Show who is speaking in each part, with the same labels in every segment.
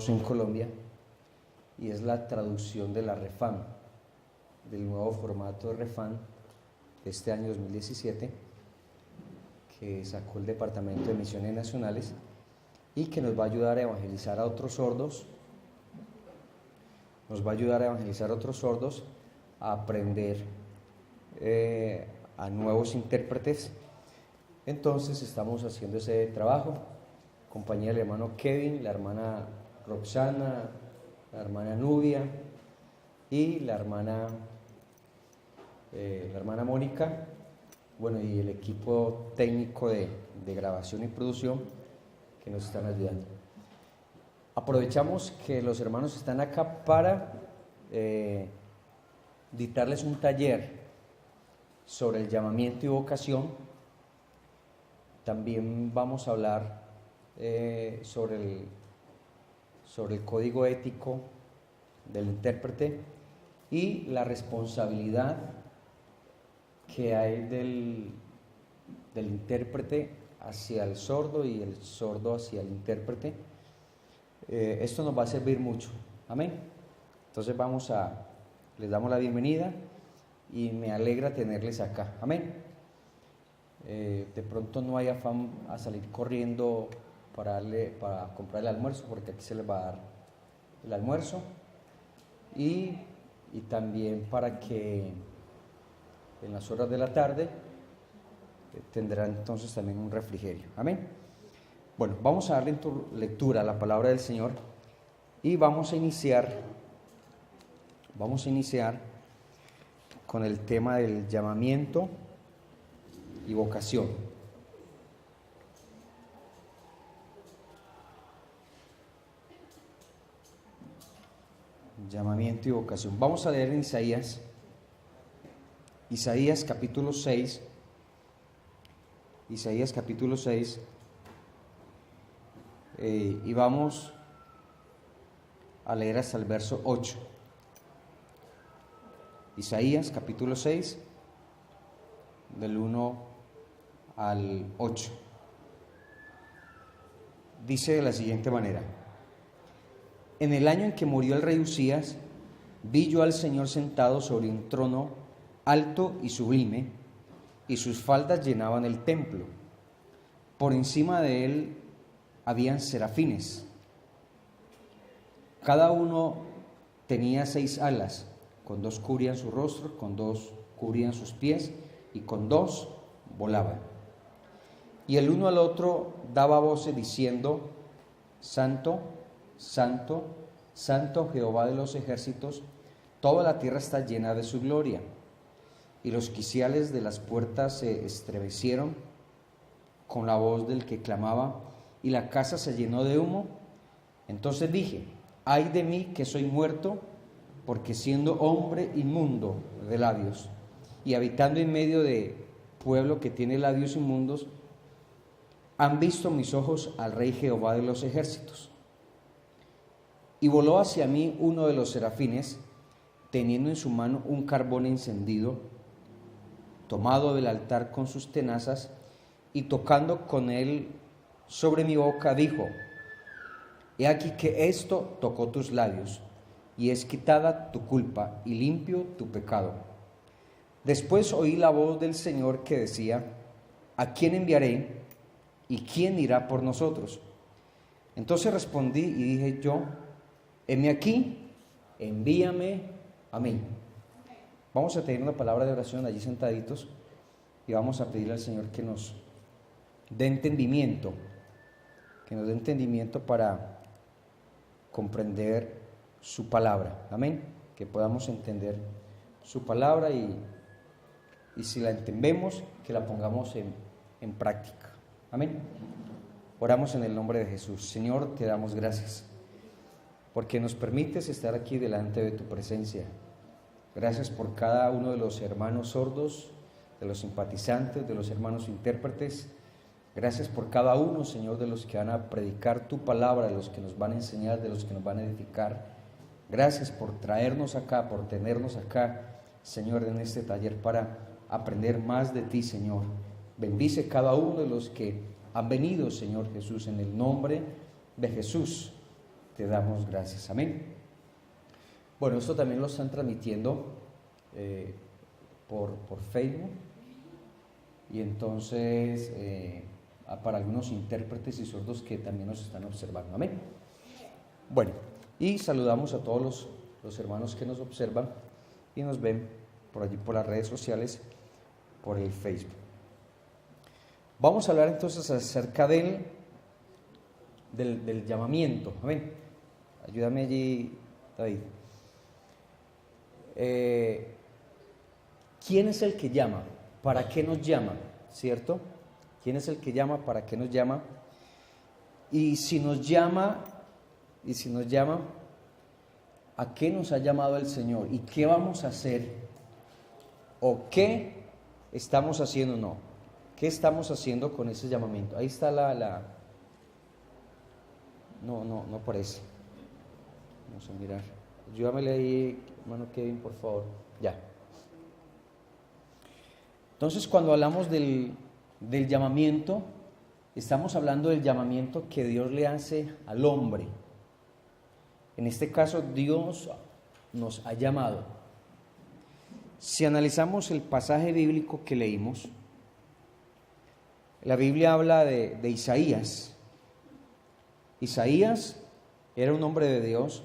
Speaker 1: sordos en Colombia, y es la traducción de la REFAM, del nuevo formato de REFAM de este año 2017, que sacó el Departamento de Misiones Nacionales y que nos va a ayudar a evangelizar a otros sordos, a aprender a nuevos intérpretes. Entonces estamos haciendo ese trabajo, compañía del hermano Kevin, la hermana Roxana, la hermana Nubia y la hermana Mónica, bueno, y el equipo técnico de grabación y producción que nos están ayudando. Aprovechamos que los hermanos están acá para dictarles un taller sobre el llamamiento y vocación. También vamos a hablar sobre el código ético del intérprete y la responsabilidad que hay del intérprete hacia el sordo y el sordo hacia el intérprete. Esto nos va a servir mucho, amén. Entonces les damos la bienvenida y me alegra tenerles acá, amén. De pronto no hay afán a salir corriendo para comprar el almuerzo, porque aquí se les va a dar el almuerzo, y también para que en las horas de la tarde tendrán entonces también un refrigerio, amén. Bueno, vamos a darle lectura a la palabra del Señor y vamos a iniciar con el tema del llamamiento y vocación. Llamamiento y vocación. Vamos a leer en Isaías capítulo 6. Isaías capítulo 6. Y vamos a leer hasta el verso 8. Isaías capítulo 6, del 1 al 8. Dice de la siguiente manera: En el año en que murió el rey Usías, vi yo al Señor sentado sobre un trono alto y sublime, y sus faldas llenaban el templo. Por encima de él habían serafines. Cada uno tenía 6 alas, con 2 cubrían su rostro, con 2 cubrían sus pies, y con 2 volaban. Y el uno al otro daba voces diciendo: Santo, Santo, Santo Jehová de los ejércitos, toda la tierra está llena de su gloria. Y los quiciales de las puertas se estremecieron con la voz del que clamaba, y la casa se llenó de humo. Entonces dije: ay de mí que soy muerto, porque siendo hombre inmundo de labios, y habitando en medio de pueblo que tiene labios inmundos, han visto mis ojos al Rey Jehová de los ejércitos. Y voló hacia mí uno de los serafines, teniendo en su mano un carbón encendido, tomado del altar con sus tenazas, y tocando con él sobre mi boca, dijo: he aquí que esto tocó tus labios, y es quitada tu culpa y limpio tu pecado. Después oí la voz del Señor que decía: ¿a quién enviaré? ¿Y quién irá por nosotros? Entonces respondí y dije yo: heme aquí, envíame a mí. Vamos a tener una palabra de oración allí sentaditos y vamos a pedirle al Señor que nos dé entendimiento, para comprender su palabra, amén, que podamos entender su palabra y si la entendemos, que la pongamos en práctica, amén. Oramos en el nombre de Jesús. Señor, te damos gracias porque nos permites estar aquí delante de tu presencia. Gracias por cada uno de los hermanos sordos, de los simpatizantes, de los hermanos intérpretes. Gracias por cada uno, Señor, de los que van a predicar tu palabra, de los que nos van a enseñar, de los que nos van a edificar. Gracias por traernos acá, por tenernos acá, Señor, en este taller para aprender más de ti, Señor. Bendice cada uno de los que han venido, Señor Jesús, en el nombre de Jesús. te damos gracias. Amén. Bueno, esto también lo están transmitiendo por Facebook, y entonces para algunos intérpretes y sordos que también nos están observando. Amén. Bueno, y saludamos a todos los hermanos que nos observan y nos ven por allí por las redes sociales, por el Facebook. Vamos a hablar entonces acerca del llamamiento. Amén. Ayúdame allí, David. ¿Quién es el que llama? ¿Para qué nos llama? ¿Cierto? ¿Quién es el que llama? ¿Para qué nos llama? Y si nos llama, ¿a qué nos ha llamado el Señor? ¿Y qué vamos a hacer? ¿O qué estamos haciendo? No. ¿Qué estamos haciendo con ese llamamiento? Ahí está No parece. Vamos a mirar. Ayúdamele ahí, hermano Kevin, por favor. Ya. Entonces, cuando hablamos del llamamiento, estamos hablando del llamamiento que Dios le hace al hombre. En este caso, Dios nos ha llamado. Si analizamos el pasaje bíblico que leímos, la Biblia habla de Isaías. Isaías era un hombre de Dios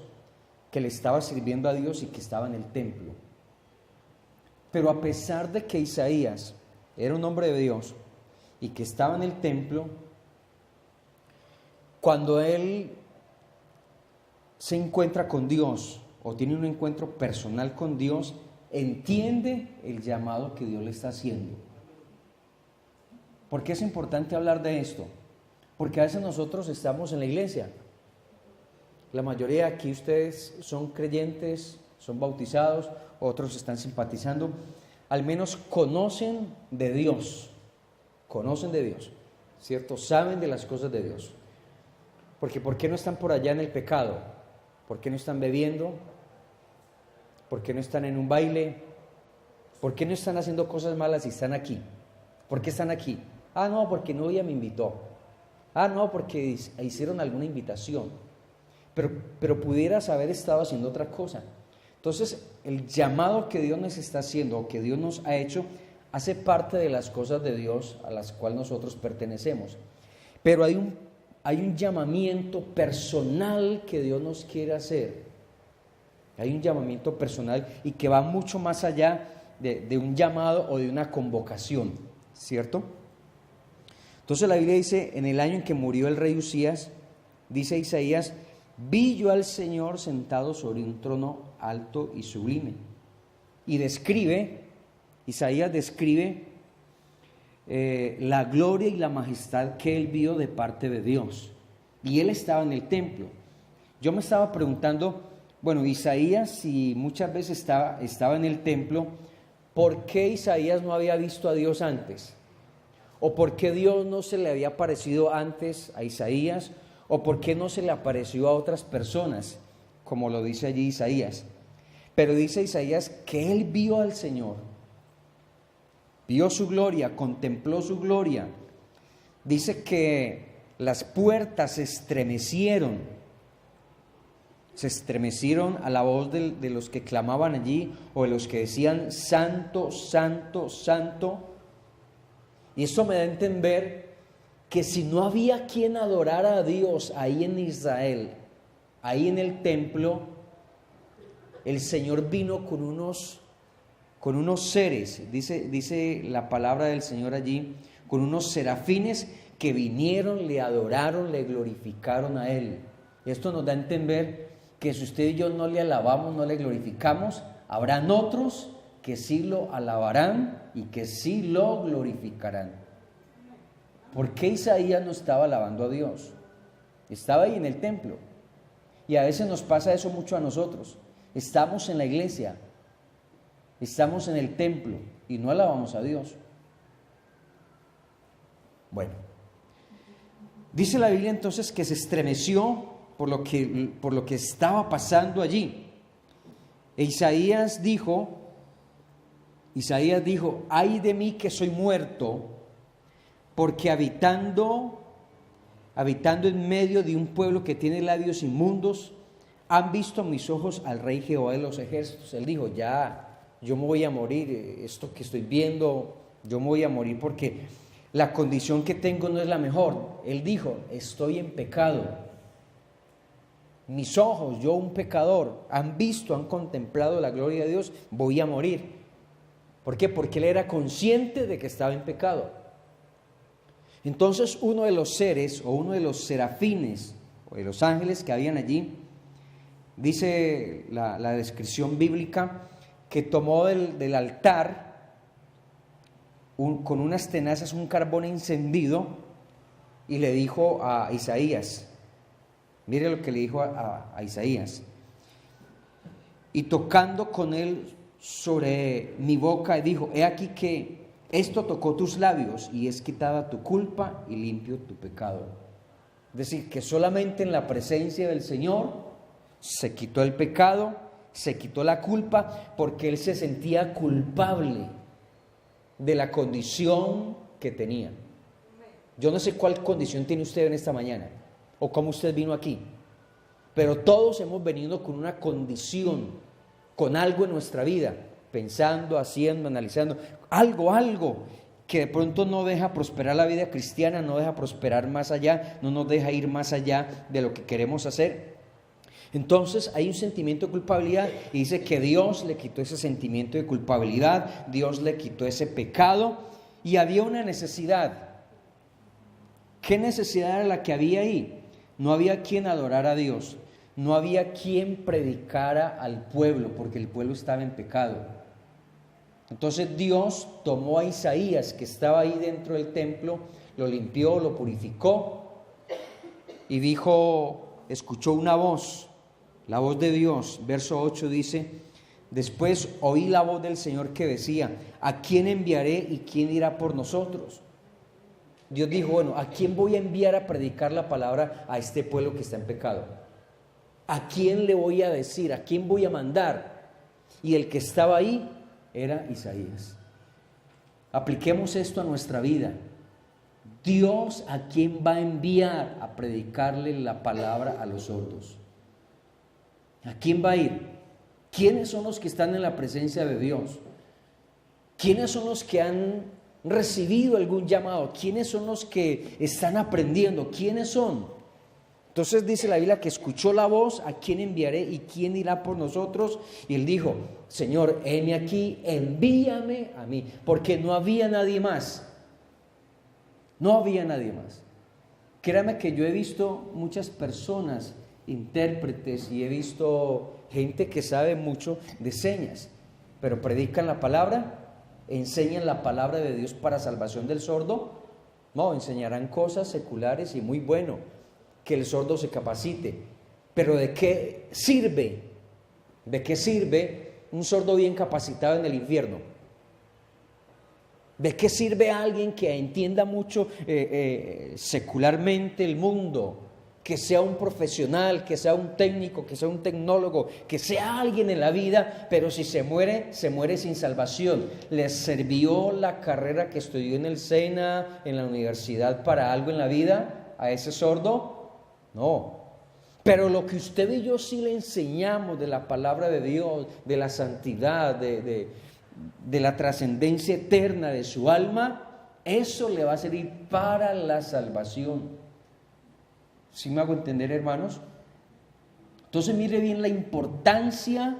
Speaker 1: que le estaba sirviendo a Dios y que estaba en el templo. Pero a pesar de que Isaías era un hombre de Dios y que estaba en el templo, cuando él se encuentra con Dios o tiene un encuentro personal con Dios, entiende el llamado que Dios le está haciendo. ¿Por qué es importante hablar de esto? Porque a veces nosotros estamos en la iglesia. La mayoría de aquí ustedes son creyentes, son bautizados, otros están simpatizando. Al menos conocen de Dios, ¿cierto? Saben de las cosas de Dios. Porque ¿por qué no están por allá en el pecado? ¿Por qué no están bebiendo? ¿Por qué no están en un baile? ¿Por qué no están haciendo cosas malas y están aquí? ¿Por qué están aquí? Ah, no, porque novia me invitó. Ah, no, porque hicieron alguna invitación. Pero pudieras haber estado haciendo otra cosa. Entonces, el llamado que Dios nos está haciendo, o que Dios nos ha hecho, hace parte de las cosas de Dios a las cuales nosotros pertenecemos. Pero hay un llamamiento personal que Dios nos quiere hacer. Hay un llamamiento personal y que va mucho más allá de un llamado o de una convocación, ¿cierto? Entonces la Biblia dice, en el año en que murió el rey Usías, dice Isaías, vi yo al Señor sentado sobre un trono alto y sublime. Y Isaías describe la gloria y la majestad que él vio de parte de Dios. Y él estaba en el templo. Yo me estaba preguntando, bueno, Isaías, si muchas veces estaba en el templo, ¿por qué Isaías no había visto a Dios antes? ¿O por qué Dios no se le había aparecido antes a Isaías? ¿O por qué no se le apareció a otras personas? Como lo dice allí Isaías. Pero dice Isaías que él vio al Señor. Vio su gloria, contempló su gloria. Dice que las puertas se estremecieron a la voz de los que clamaban allí, o de los que decían, santo, santo, santo. Y eso me da a entender que si no había quien adorara a Dios ahí en Israel, ahí en el templo, el Señor vino con unos seres, dice la palabra del Señor allí, con unos serafines que vinieron, le adoraron, le glorificaron a Él. Esto nos da a entender que si usted y yo no le alabamos, no le glorificamos, habrán otros que sí lo alabarán y que sí lo glorificarán. ¿Por qué Isaías no estaba alabando a Dios? Estaba ahí en el templo. Y a veces nos pasa eso mucho a nosotros. Estamos en la iglesia, estamos en el templo y no alabamos a Dios. Bueno, dice la Biblia entonces que se estremeció por lo que estaba pasando allí. E Isaías dijo, ay de mí que soy muerto, porque habitando habitando en medio de un pueblo que tiene labios inmundos. Han visto mis ojos al Rey Jehová de los ejércitos. Él dijo, ya, yo me voy a morir, esto que estoy viendo, yo me voy a morir porque la condición que tengo no es la mejor. Él dijo, estoy en pecado. Mis ojos, yo un pecador, han visto, han contemplado la gloria de Dios, voy a morir. ¿Por qué? Porque él era consciente de que estaba en pecado. Entonces uno de los seres, o uno de los serafines, o de los ángeles que habían allí, dice la descripción bíblica, que tomó del altar con unas tenazas un carbón encendido y le dijo a Isaías, mire lo que le dijo a Isaías, y tocando con él sobre mi boca, dijo, he aquí que esto tocó tus labios y es quitada tu culpa y limpio tu pecado. Es decir, que solamente en la presencia del Señor se quitó el pecado, se quitó la culpa, porque él se sentía culpable de la condición que tenía. Yo no sé cuál condición tiene usted en esta mañana, o cómo usted vino aquí, pero todos hemos venido con una condición, con algo en nuestra vida, pensando, haciendo, analizando, algo que de pronto no deja prosperar la vida cristiana, no deja prosperar más allá, no nos deja ir más allá de lo que queremos hacer. Entonces hay un sentimiento de culpabilidad y dice que Dios le quitó ese sentimiento de culpabilidad, Dios le quitó ese pecado y había una necesidad. ¿Qué necesidad era la que había ahí? No había quien adorara a Dios, no había quien predicara al pueblo, porque el pueblo estaba en pecado. Entonces Dios tomó a Isaías, que estaba ahí dentro del templo, lo limpió, lo purificó, y dijo, escuchó una voz, la voz de Dios. Verso 8 dice, después oí la voz del Señor que decía, ¿a quién enviaré y quién irá por nosotros? Dios dijo, bueno, ¿a quién voy a enviar a predicar la palabra a este pueblo que está en pecado? ¿A quién le voy a decir? ¿A quién voy a mandar? Y el que estaba ahí era Isaías. Apliquemos esto a nuestra vida. Dios, ¿a quién va a enviar a predicarle la palabra a los sordos? ¿A quién va a ir? ¿Quiénes son los que están en la presencia de Dios? ¿Quiénes son los que han recibido algún llamado? ¿Quiénes son los que están aprendiendo? ¿Quiénes son? Entonces dice la Biblia que escuchó la voz, ¿a quién enviaré y quién irá por nosotros? Y él dijo, Señor, heme aquí, envíame a mí, porque no había nadie más. No había nadie más. Créame que yo he visto muchas personas, intérpretes, y he visto gente que sabe mucho de señas, pero predican la palabra, enseñan la palabra de Dios para salvación del sordo. No, enseñarán cosas seculares y muy bueno, que el sordo se capacite, pero ¿de qué sirve? ¿De qué sirve un sordo bien capacitado en el infierno? ¿De qué sirve a alguien que entienda mucho secularmente el mundo, que sea un profesional, que sea un técnico, que sea un tecnólogo, que sea alguien en la vida, pero si se muere sin salvación? ¿Les sirvió la carrera que estudió en el SENA, en la universidad, para algo en la vida a ese sordo? No. Pero lo que usted y yo sí le enseñamos de la palabra de Dios, de la santidad, de la trascendencia eterna de su alma, eso le va a servir para la salvación. ¿Sí me hago entender, hermanos? Entonces mire bien la importancia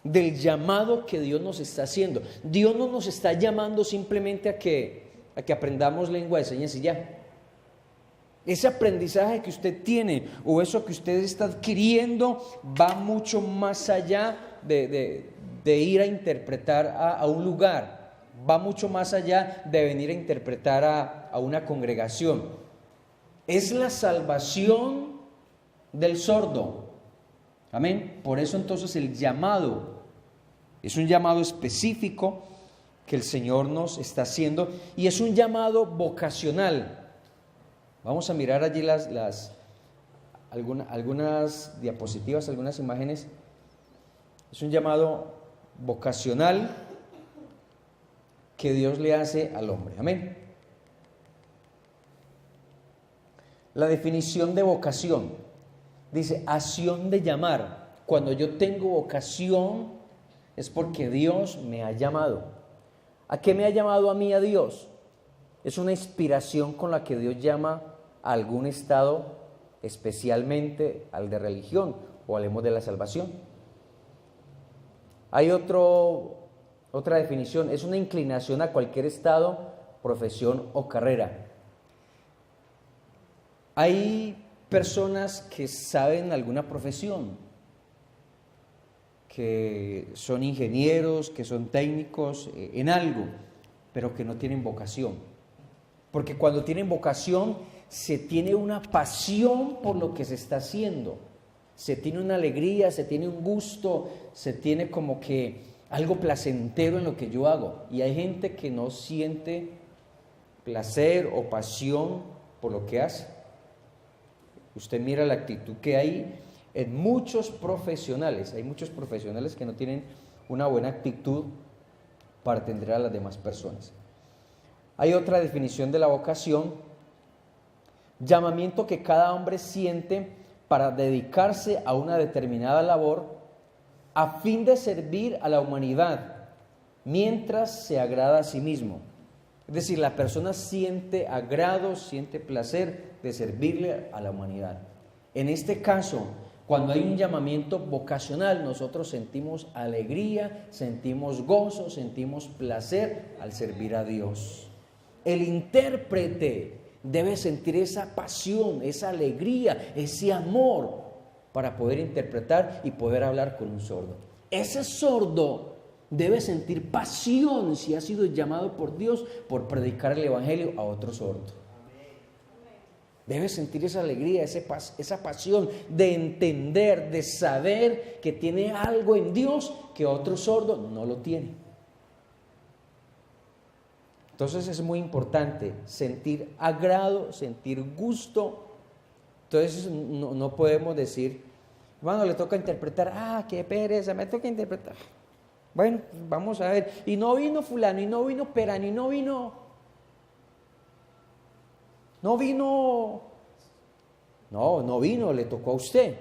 Speaker 1: del llamado que Dios nos está haciendo. Dios no nos está llamando simplemente a que aprendamos lengua de señas y ya. Ese aprendizaje que usted tiene o eso que usted está adquiriendo va mucho más allá de ir a interpretar a un lugar, va mucho más allá de venir a interpretar a una congregación. Es la salvación del sordo. Amén. Por eso entonces el llamado es un llamado específico que el Señor nos está haciendo y es un llamado vocacional. Vamos a mirar allí algunas diapositivas, algunas imágenes. Es un llamado vocacional que Dios le hace al hombre. Amén. La definición de vocación dice acción de llamar. Cuando yo tengo vocación es porque Dios me ha llamado. ¿A qué me ha llamado a mí a Dios? Es una inspiración con la que Dios llama a algún estado, especialmente al de religión, o hablemos de la salvación. Hay otra definición, es una inclinación a cualquier estado, profesión o carrera. Hay personas que saben alguna profesión, que son ingenieros, que son técnicos en algo, pero que no tienen vocación. Porque cuando tienen vocación, se tiene una pasión por lo que se está haciendo. Se tiene una alegría, se tiene un gusto, se tiene como que algo placentero en lo que yo hago. Y hay gente que no siente placer o pasión por lo que hace. Usted mira la actitud que hay en muchos profesionales. Hay muchos profesionales que no tienen una buena actitud para atender a las demás personas. Hay otra definición de la vocación: llamamiento que cada hombre siente para dedicarse a una determinada labor a fin de servir a la humanidad mientras se agrada a sí mismo. Es decir, la persona siente agrado, siente placer de servirle a la humanidad. En este caso, cuando hay un llamamiento vocacional, nosotros sentimos alegría, sentimos gozo, sentimos placer al servir a Dios. El intérprete debe sentir esa pasión, esa alegría, ese amor para poder interpretar y poder hablar con un sordo. Ese sordo debe sentir pasión, si ha sido llamado por Dios, por predicar el evangelio a otro sordo. Debe sentir esa alegría, esa pasión de entender, de saber que tiene algo en Dios que otro sordo no lo tiene. Entonces es muy importante sentir agrado, sentir gusto. Entonces no podemos decir, hermano, le toca interpretar, qué pereza, me toca interpretar. Bueno, vamos a ver, y no vino fulano, y no vino perano, y no vino, le tocó a usted.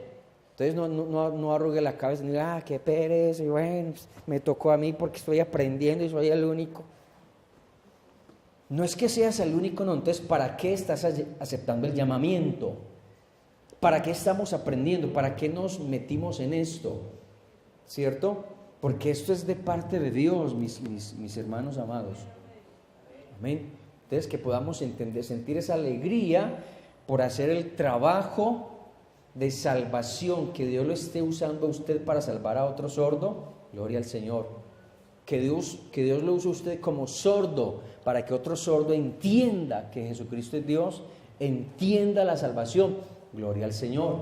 Speaker 1: Entonces no arrugue la cabeza, ni diga, qué pereza, y bueno, pues, me tocó a mí porque estoy aprendiendo y soy el único. No es que seas el único, no. Entonces, ¿para qué estás aceptando el llamamiento? ¿Para qué estamos aprendiendo? ¿Para qué nos metimos en esto? ¿Cierto? Porque esto es de parte de Dios, mis hermanos amados. Amén. Entonces, que podamos entender, sentir esa alegría por hacer el trabajo de salvación, que Dios lo esté usando a usted para salvar a otro sordo. Gloria al Señor. Que Dios lo use a usted como sordo, para que otro sordo entienda que Jesucristo es Dios, entienda la salvación. Gloria al Señor.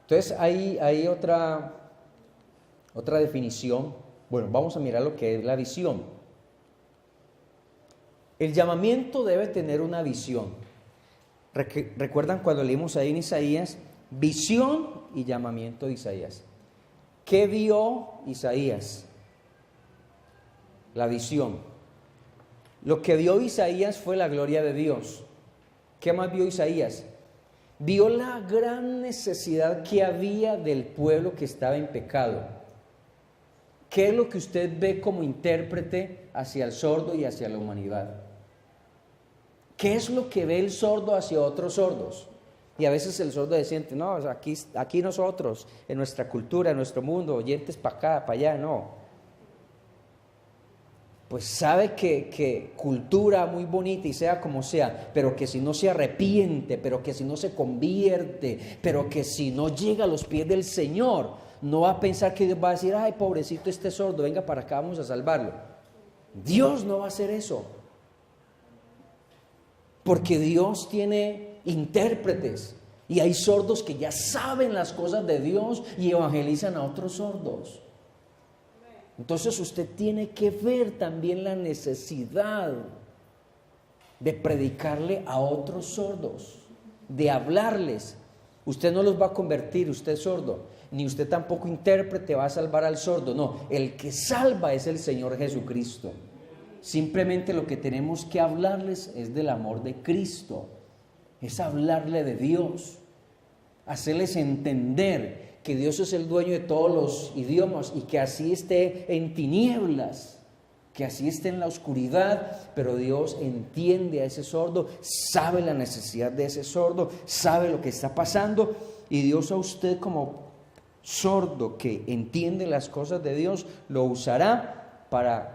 Speaker 1: Entonces hay otra definición. Bueno, vamos a mirar lo que es la visión. El llamamiento debe tener una visión. ¿Recuerdan cuando leímos ahí en Isaías? Visión y llamamiento de Isaías. ¿Qué vio Isaías? La visión. Lo que vio Isaías fue la gloria de Dios. ¿Qué más vio Isaías? Vio la gran necesidad que había del pueblo que estaba en pecado. ¿Qué es lo que usted ve como intérprete hacia el sordo y hacia la humanidad? ¿Qué es lo que ve el sordo hacia otros sordos? Y a veces el sordo siente, no, aquí nosotros, en nuestra cultura, en nuestro mundo, oyentes para acá, para allá, no. Pues sabe que cultura muy bonita y sea como sea, pero que si no se arrepiente, pero que si no se convierte, pero que si no llega a los pies del Señor, no va a pensar que Dios va a decir, ay, pobrecito este sordo, venga para acá, vamos a salvarlo. Dios no va a hacer eso. Porque Dios tiene intérpretes y hay sordos que ya saben las cosas de Dios y evangelizan a otros sordos. Entonces usted tiene que ver también la necesidad de predicarle a otros sordos, de hablarles. Usted no los va a convertir, usted es sordo, ni usted tampoco intérprete va a salvar al sordo, no, el que salva es el Señor Jesucristo. simplemente lo que tenemos que hablarles es del amor de Cristo, es hablarle de Dios, hacerles entender que Dios es el dueño de todos los idiomas y que así esté en tinieblas, que así esté en la oscuridad, pero Dios entiende a ese sordo, sabe la necesidad de ese sordo, sabe lo que está pasando, y Dios a usted como sordo que entiende las cosas de Dios, lo usará para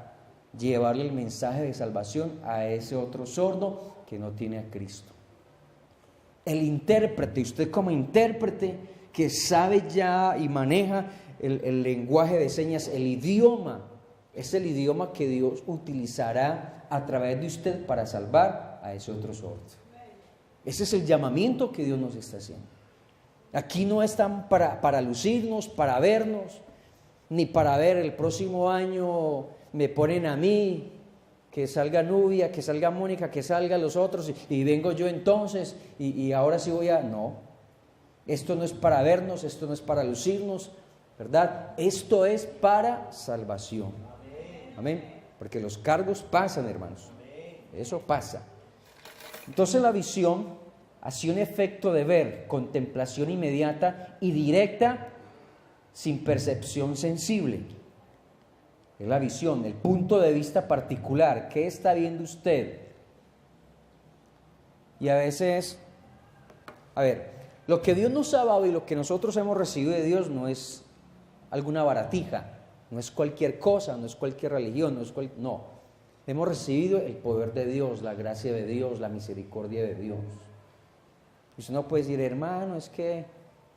Speaker 1: llevarle el mensaje de salvación a ese otro sordo que no tiene a Cristo. El intérprete, usted como intérprete que sabe ya y maneja el lenguaje de señas, el idioma, es el idioma que Dios utilizará a través de usted para salvar a ese otro sordo. Ese es el llamamiento que Dios nos está haciendo. Aquí no están para lucirnos, para vernos, ni para ver el próximo año me ponen a mí, que salga Nubia, que salga Mónica, que salgan los otros y vengo yo entonces y ahora sí voy a... No, esto no es para vernos, esto no es para lucirnos, ¿verdad? Esto es para salvación. Amén. Porque los cargos pasan, hermanos. Eso pasa. Entonces la visión hace un efecto de ver, contemplación inmediata y directa, sin percepción sensible. Es la visión, el punto de vista particular. ¿Qué está viendo usted? Y a veces, lo que Dios nos ha dado y lo que nosotros hemos recibido de Dios no es alguna baratija, no es cualquier cosa, no es cualquier religión, no. Hemos recibido el poder de Dios, la gracia de Dios, la misericordia de Dios. Y usted no puede decir, hermano, es que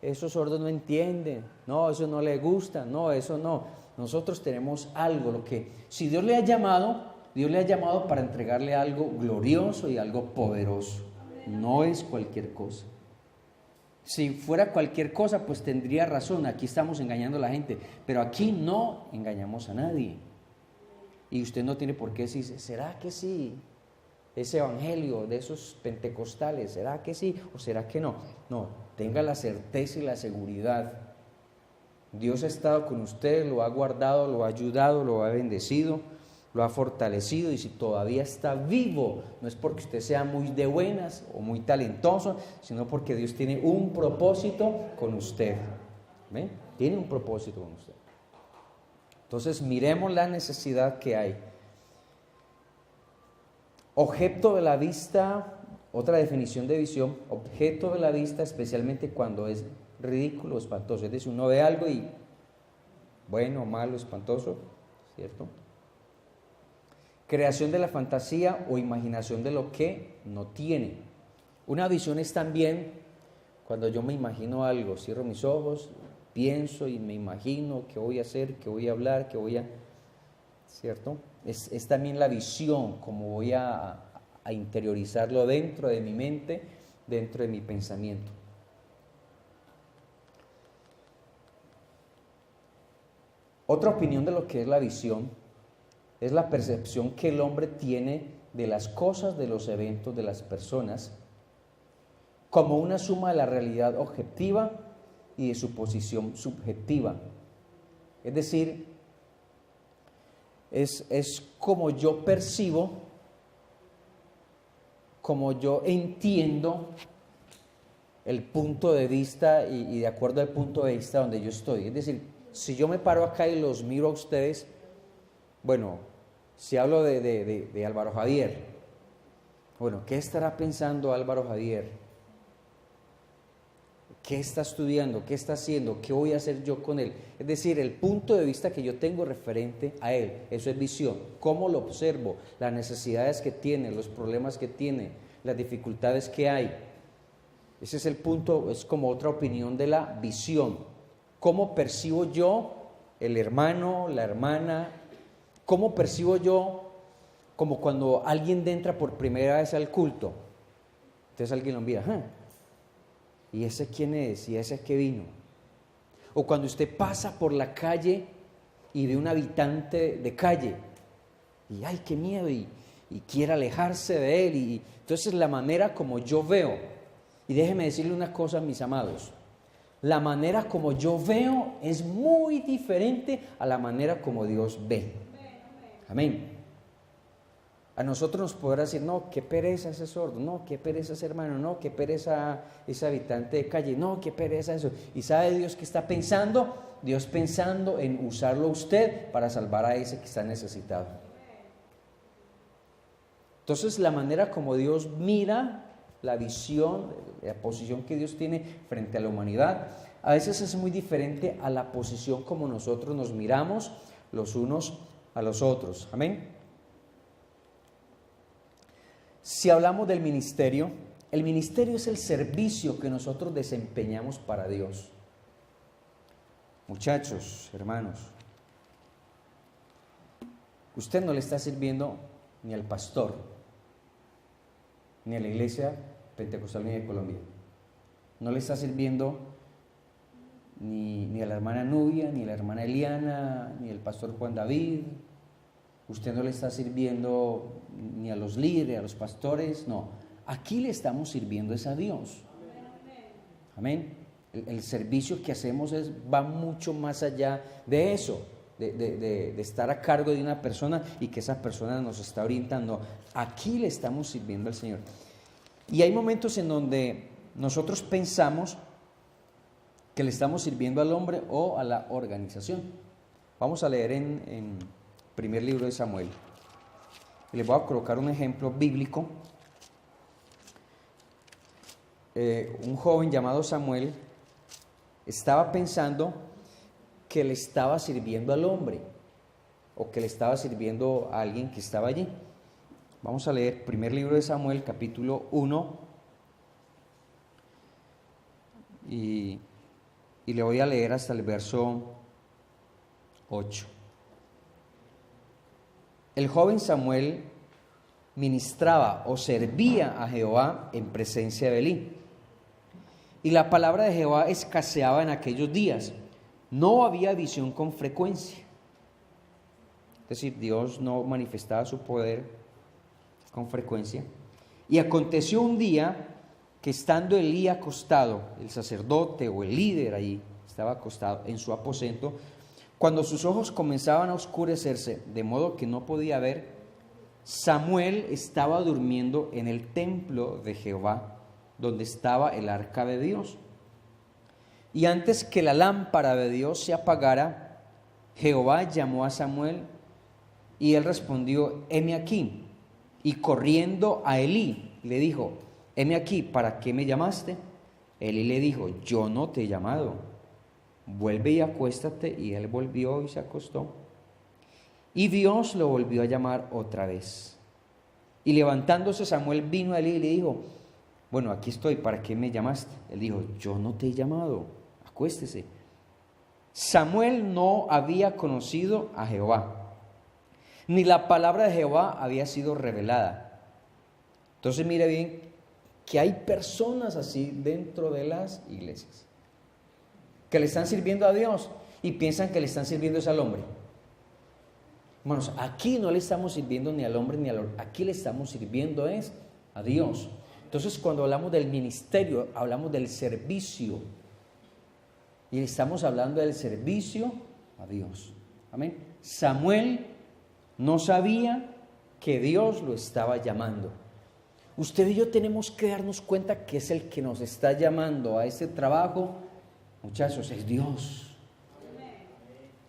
Speaker 1: esos sordos no entienden, no, eso no les gusta, no, eso no. Nosotros tenemos algo, si Dios le ha llamado para entregarle algo glorioso y algo poderoso. No es cualquier cosa. Si fuera cualquier cosa, pues tendría razón, aquí estamos engañando a la gente, pero aquí no engañamos a nadie. Y usted no tiene por qué decir, ¿será que sí? Ese evangelio de esos pentecostales, ¿será que sí o será que no? No, tenga la certeza y la seguridad. Dios ha estado con usted, lo ha guardado, lo ha ayudado, lo ha bendecido, lo ha fortalecido, y si todavía está vivo, no es porque usted sea muy de buenas o muy talentoso, sino porque Dios tiene un propósito con usted. ¿Ven? Tiene un propósito con usted. Entonces miremos la necesidad que hay. Objeto de la vista, otra definición de visión, objeto de la vista especialmente cuando es ridículo o espantoso. Es decir, uno ve algo y bueno, malo, espantoso, ¿cierto? Creación de la fantasía o imaginación de lo que no tiene. Una visión es también cuando yo me imagino algo, cierro mis ojos, pienso y me imagino qué voy a hacer, qué voy a hablar, qué voy a... ¿Cierto? Es también la visión, como voy a interiorizarlo dentro de mi mente, dentro de mi pensamiento. Otra opinión de lo que es la visión es la percepción que el hombre tiene de las cosas, de los eventos, de las personas, como una suma de la realidad objetiva y de su posición subjetiva. Es decir, es como yo percibo, como yo entiendo el punto de vista y de acuerdo al punto de vista donde yo estoy. Es decir, si yo me paro acá y los miro a ustedes, bueno, si hablo de Álvaro Javier, bueno, ¿qué estará pensando Álvaro Javier? ¿Qué está estudiando? ¿Qué está haciendo? ¿Qué voy a hacer yo con él? Es decir, el punto de vista que yo tengo referente a él, eso es visión. ¿Cómo lo observo? Las necesidades que tiene, los problemas que tiene, las dificultades que hay. Ese es el punto, es como otra opinión de la visión. ¿Cómo percibo yo el hermano, la hermana? ¿Cómo percibo yo como cuando alguien entra por primera vez al culto? Entonces alguien lo mira, ¿y ese quién es? ¿Y ese qué vino? O cuando usted pasa por la calle y ve un habitante de calle y ¡ay, qué miedo! Y quiere alejarse de él. Y entonces la manera como yo veo, y déjeme decirle una cosa, mis amados, la manera como yo veo es muy diferente a la manera como Dios ve. Amén. A nosotros nos podrá decir, no, qué pereza ese sordo, no, qué pereza ese hermano, no, qué pereza ese habitante de calle, no, qué pereza eso. ¿Y sabe Dios qué está pensando? Dios pensando en usarlo a usted para salvar a ese que está necesitado. Entonces, la manera como Dios mira, la visión, la posición que Dios tiene frente a la humanidad, a veces es muy diferente a la posición como nosotros nos miramos los unos a los otros. Amén. Si hablamos del ministerio, el ministerio es el servicio que nosotros desempeñamos para Dios. Muchachos, hermanos, usted no le está sirviendo ni al pastor, ni a la iglesia pentecostal ni de Colombia. No le está sirviendo ni a la hermana Nubia, ni a la hermana Eliana, ni al pastor Juan David. Usted no le está sirviendo ni a los líderes, a los pastores, no. Aquí le estamos sirviendo es a Dios. Amén. El servicio que hacemos va mucho más allá de eso, de estar a cargo de una persona y que esa persona nos está orientando. Aquí le estamos sirviendo al Señor. Y hay momentos en donde nosotros pensamos que le estamos sirviendo al hombre o a la organización. Vamos a leer en primer libro de Samuel. Y les voy a colocar un ejemplo bíblico. Un joven llamado Samuel estaba pensando que le estaba sirviendo al hombre o que le estaba sirviendo a alguien que estaba allí. Vamos a leer primer libro de Samuel, capítulo 1, y le voy a leer hasta el verso 8. El joven Samuel ministraba o servía a Jehová en presencia de Elí. Y la palabra de Jehová escaseaba en aquellos días. No había visión con frecuencia. Es decir, Dios no manifestaba su poder con frecuencia. Y aconteció un día que estando Elí acostado, el sacerdote o el líder allí, estaba acostado en su aposento, cuando sus ojos comenzaban a oscurecerse, de modo que no podía ver, Samuel estaba durmiendo en el templo de Jehová, donde estaba el arca de Dios. Y antes que la lámpara de Dios se apagara, Jehová llamó a Samuel, y él respondió, heme aquí. Y corriendo a Elí, le dijo, heme aquí, ¿para qué me llamaste? Elí le dijo, yo no te he llamado. Vuelve y acuéstate. Y él volvió y se acostó. Y Dios lo volvió a llamar otra vez. Y levantándose Samuel vino a Elí y le dijo, bueno, aquí estoy, ¿para qué me llamaste? Él dijo, yo no te he llamado, acuéstese. Samuel no había conocido a Jehová, ni la palabra de Jehová había sido revelada. Entonces mire bien que hay personas así dentro de las iglesias que le están sirviendo a Dios y piensan que le están sirviendo es al hombre. Hermanos, aquí no le estamos sirviendo ni al hombre ni al hombre, aquí le estamos sirviendo es a Dios. Entonces cuando hablamos del ministerio, hablamos del servicio y estamos hablando del servicio a Dios. Amén. Samuel no sabía que Dios lo estaba llamando. Usted y yo tenemos que darnos cuenta que es el que nos está llamando a este trabajo. Muchachos, es Dios.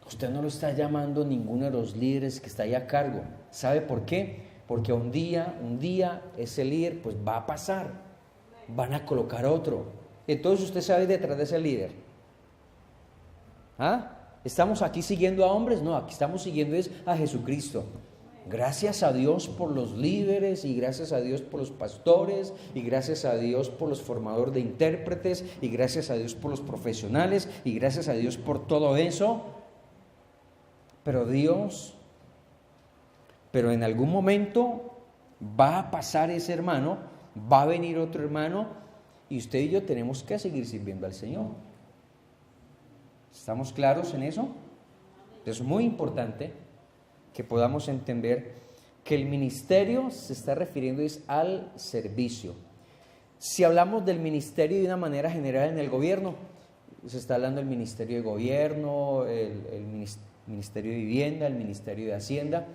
Speaker 1: Usted no lo está llamando ninguno de los líderes que está ahí a cargo. ¿Sabe por qué? Porque un día ese líder pues va a pasar. Van a colocar otro. Entonces usted sabe detrás de ese líder. ¿Ah? ¿Estamos aquí siguiendo a hombres? No, aquí estamos siguiendo es a Jesucristo. Gracias a Dios por los líderes y gracias a Dios por los pastores y gracias a Dios por los formadores de intérpretes y gracias a Dios por los profesionales y gracias a Dios por todo eso. Pero en algún momento va a pasar ese hermano, va a venir otro hermano y usted y yo tenemos que seguir sirviendo al Señor. ¿Estamos claros en eso? Es muy importante que podamos entender que el ministerio se está refiriendo es al servicio. Si hablamos del ministerio de una manera general en el gobierno, se está hablando del ministerio de gobierno, el ministerio de vivienda, el ministerio de hacienda.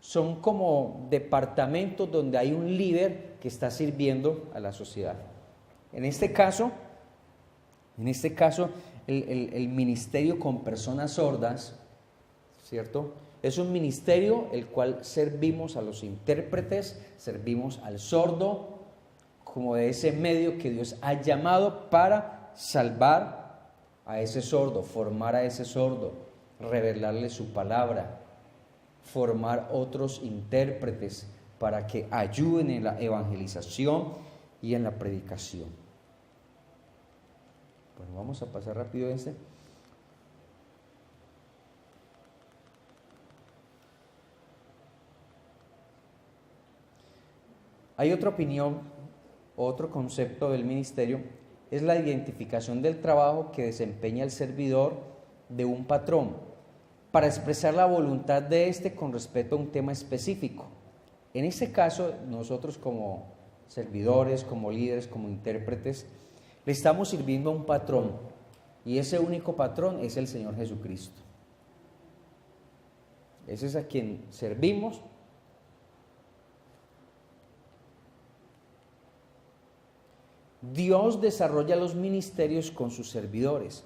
Speaker 1: son como departamentos donde hay un líder que está sirviendo a la sociedad. En este caso, el ministerio con personas sordas, ¿cierto? Es un ministerio el cual servimos a los intérpretes, servimos al sordo, como de ese medio que Dios ha llamado para salvar a ese sordo, formar a ese sordo, revelarle su palabra, formar otros intérpretes para que ayuden en la evangelización y en la predicación. Bueno, vamos a pasar rápido este. Hay otra opinión, otro concepto del ministerio, es la identificación del trabajo que desempeña el servidor de un patrón para expresar la voluntad de éste con respecto a un tema específico. En este caso, nosotros como servidores, como líderes, como intérpretes, le estamos sirviendo a un patrón, y ese único patrón es el Señor Jesucristo. Ese es a quien servimos. Dios desarrolla los ministerios con sus servidores,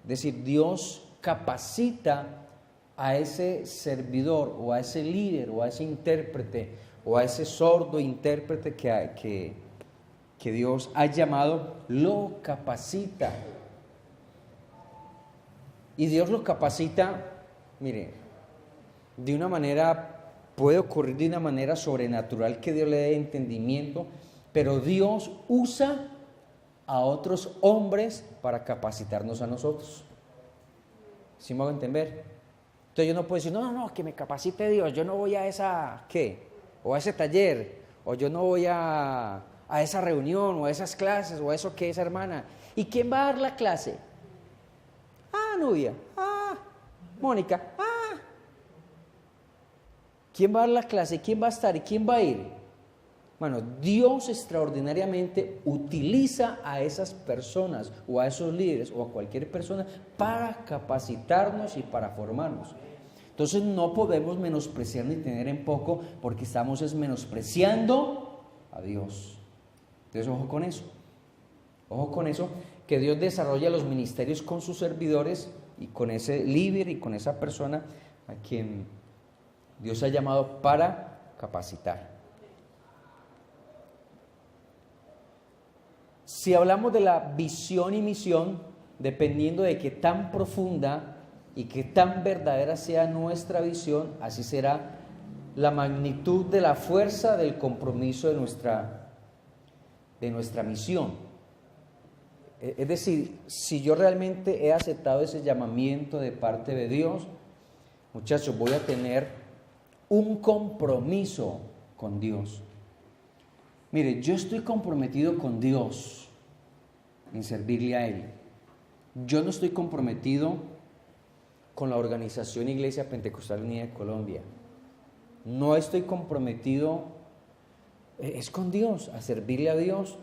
Speaker 1: es decir, Dios capacita a ese servidor o a ese líder o a ese intérprete o a ese sordo intérprete que Dios ha llamado, lo capacita. Y Dios lo capacita, mire, de una manera, puede ocurrir de una manera sobrenatural que Dios le dé entendimiento, pero Dios usa a otros hombres para capacitarnos a nosotros. ¿Sí me hago entender? Entonces yo no puedo decir, no, que me capacite Dios, yo no voy a esa, ¿qué? O a ese taller, o yo no voy a esa reunión, o a esas clases, o a eso que es, hermana. ¿Y quién va a dar la clase? Nubia. Mónica. ¿Quién va a dar la clase? ¿Quién va a estar? ¿Y quién va a ir? Bueno, Dios extraordinariamente utiliza a esas personas o a esos líderes o a cualquier persona para capacitarnos y para formarnos. Entonces no podemos menospreciar ni tener en poco, porque estamos menospreciando a Dios. Entonces ojo con eso, que Dios desarrolla los ministerios con sus servidores y con ese líder y con esa persona a quien Dios ha llamado para capacitar. Si hablamos de la visión y misión, dependiendo de qué tan profunda y qué tan verdadera sea nuestra visión, así será la magnitud de la fuerza del compromiso de nuestra misión. Es decir, si yo realmente he aceptado ese llamamiento de parte de Dios, muchachos, voy a tener un compromiso con Dios. Mire, yo estoy comprometido con Dios en servirle a Él. Yo no estoy comprometido con la organización Iglesia Pentecostal Unida de Colombia. No estoy comprometido, es con Dios, a servirle a Dios.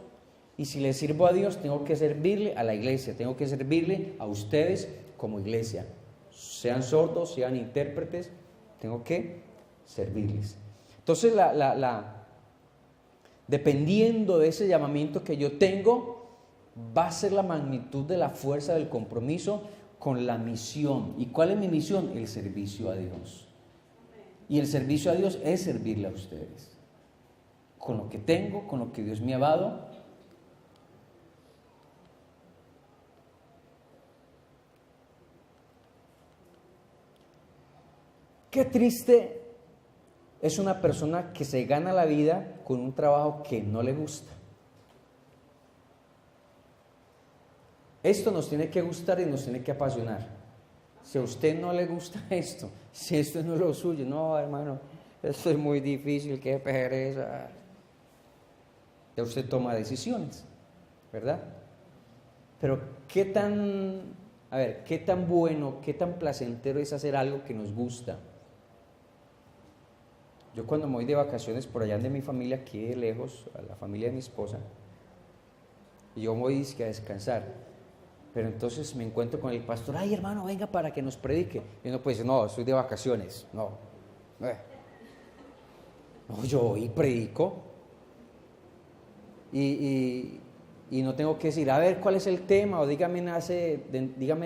Speaker 1: Y si le sirvo a Dios, tengo que servirle a la iglesia, tengo que servirle a ustedes como iglesia. Sean sordos, sean intérpretes, tengo que servirles. Entonces, dependiendo de ese llamamiento que yo tengo, va a ser la magnitud de la fuerza del compromiso con la misión. ¿Y cuál es mi misión? El servicio a Dios. Y el servicio a Dios es servirle a ustedes. Con lo que tengo, con lo que Dios me ha dado. Qué triste es una persona que se gana la vida con un trabajo que no le gusta. Esto nos tiene que gustar y nos tiene que apasionar. Si a usted no le gusta esto, si esto no es lo suyo, no, hermano, esto es muy difícil, qué pereza. Ya usted toma decisiones, ¿verdad? Pero qué tan bueno, qué tan placentero es hacer algo que nos gusta. Yo cuando me voy de vacaciones por allá de mi familia, aquí de lejos, a la familia de mi esposa, y yo me voy a descansar, pero entonces me encuentro con el pastor, ay hermano, venga para que nos predique. Y uno puede decir, no, estoy de vacaciones, no. No, yo voy y predico. Y no tengo que decir, a ver, ¿cuál es el tema? O dígame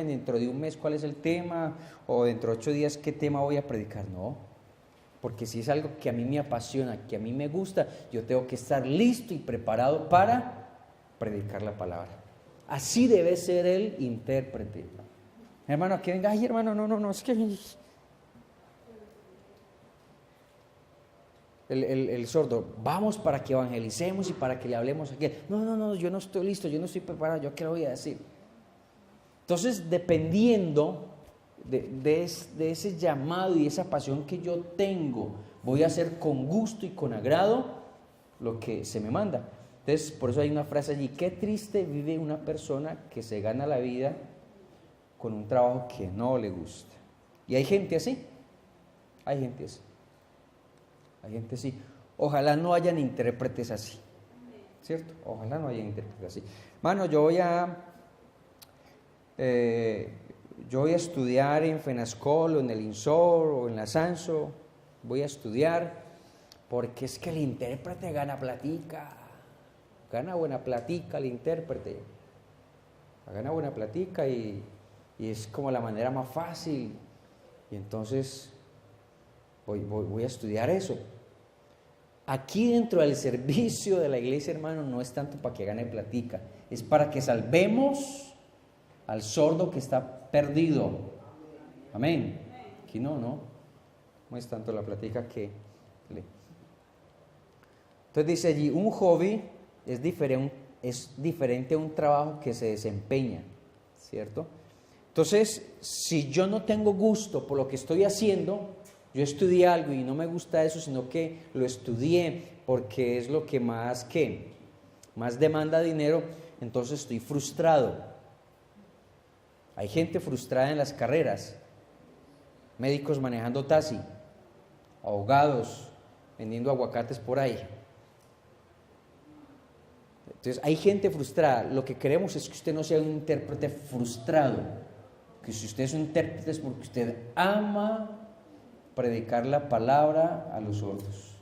Speaker 1: dentro de un mes cuál es el tema, o dentro de 8 días qué tema voy a predicar. No, porque si es algo que a mí me apasiona, que a mí me gusta, yo tengo que estar listo y preparado para predicar la palabra. Así debe ser el intérprete. Hermano, que venga, ay hermano, no, es que... El sordo, vamos para que evangelicemos y para que le hablemos aquí. No, yo no estoy listo, yo no estoy preparado, ¿yo qué le voy a decir? Entonces, dependiendo de ese llamado y esa pasión que yo tengo, voy a hacer con gusto y con agrado lo que se me manda. Entonces, por eso hay una frase allí, qué triste vive una persona que se gana la vida con un trabajo que no le gusta. Y hay gente así, hay gente así. Hay gente así. Ojalá no hayan intérpretes así, ¿cierto? Ojalá no hayan intérpretes así. Mano, yo voy a estudiar en FENASCOL o en el INSOR o en la SANSO. Voy a estudiar porque es que el intérprete gana platica. Gana buena platica el intérprete. Gana buena platica y es como la manera más fácil. Y entonces voy a estudiar eso. Aquí dentro del servicio de la iglesia, hermano, no es tanto para que gane platica, es para que salvemos al sordo que está perdido. Amén. Aquí no es tanto la platica que... Entonces dice allí, un hobby es diferente a un trabajo que se desempeña, ¿cierto? Entonces, si yo no tengo gusto por lo que estoy haciendo, yo estudié algo y no me gusta eso, sino que lo estudié porque es lo que más demanda dinero, entonces estoy frustrado. Hay gente frustrada en las carreras, médicos manejando taxi, abogados vendiendo aguacates por ahí. Entonces hay gente frustrada. Lo que queremos es que usted no sea un intérprete frustrado, que si usted es un intérprete es porque usted ama predicar la palabra a los sordos.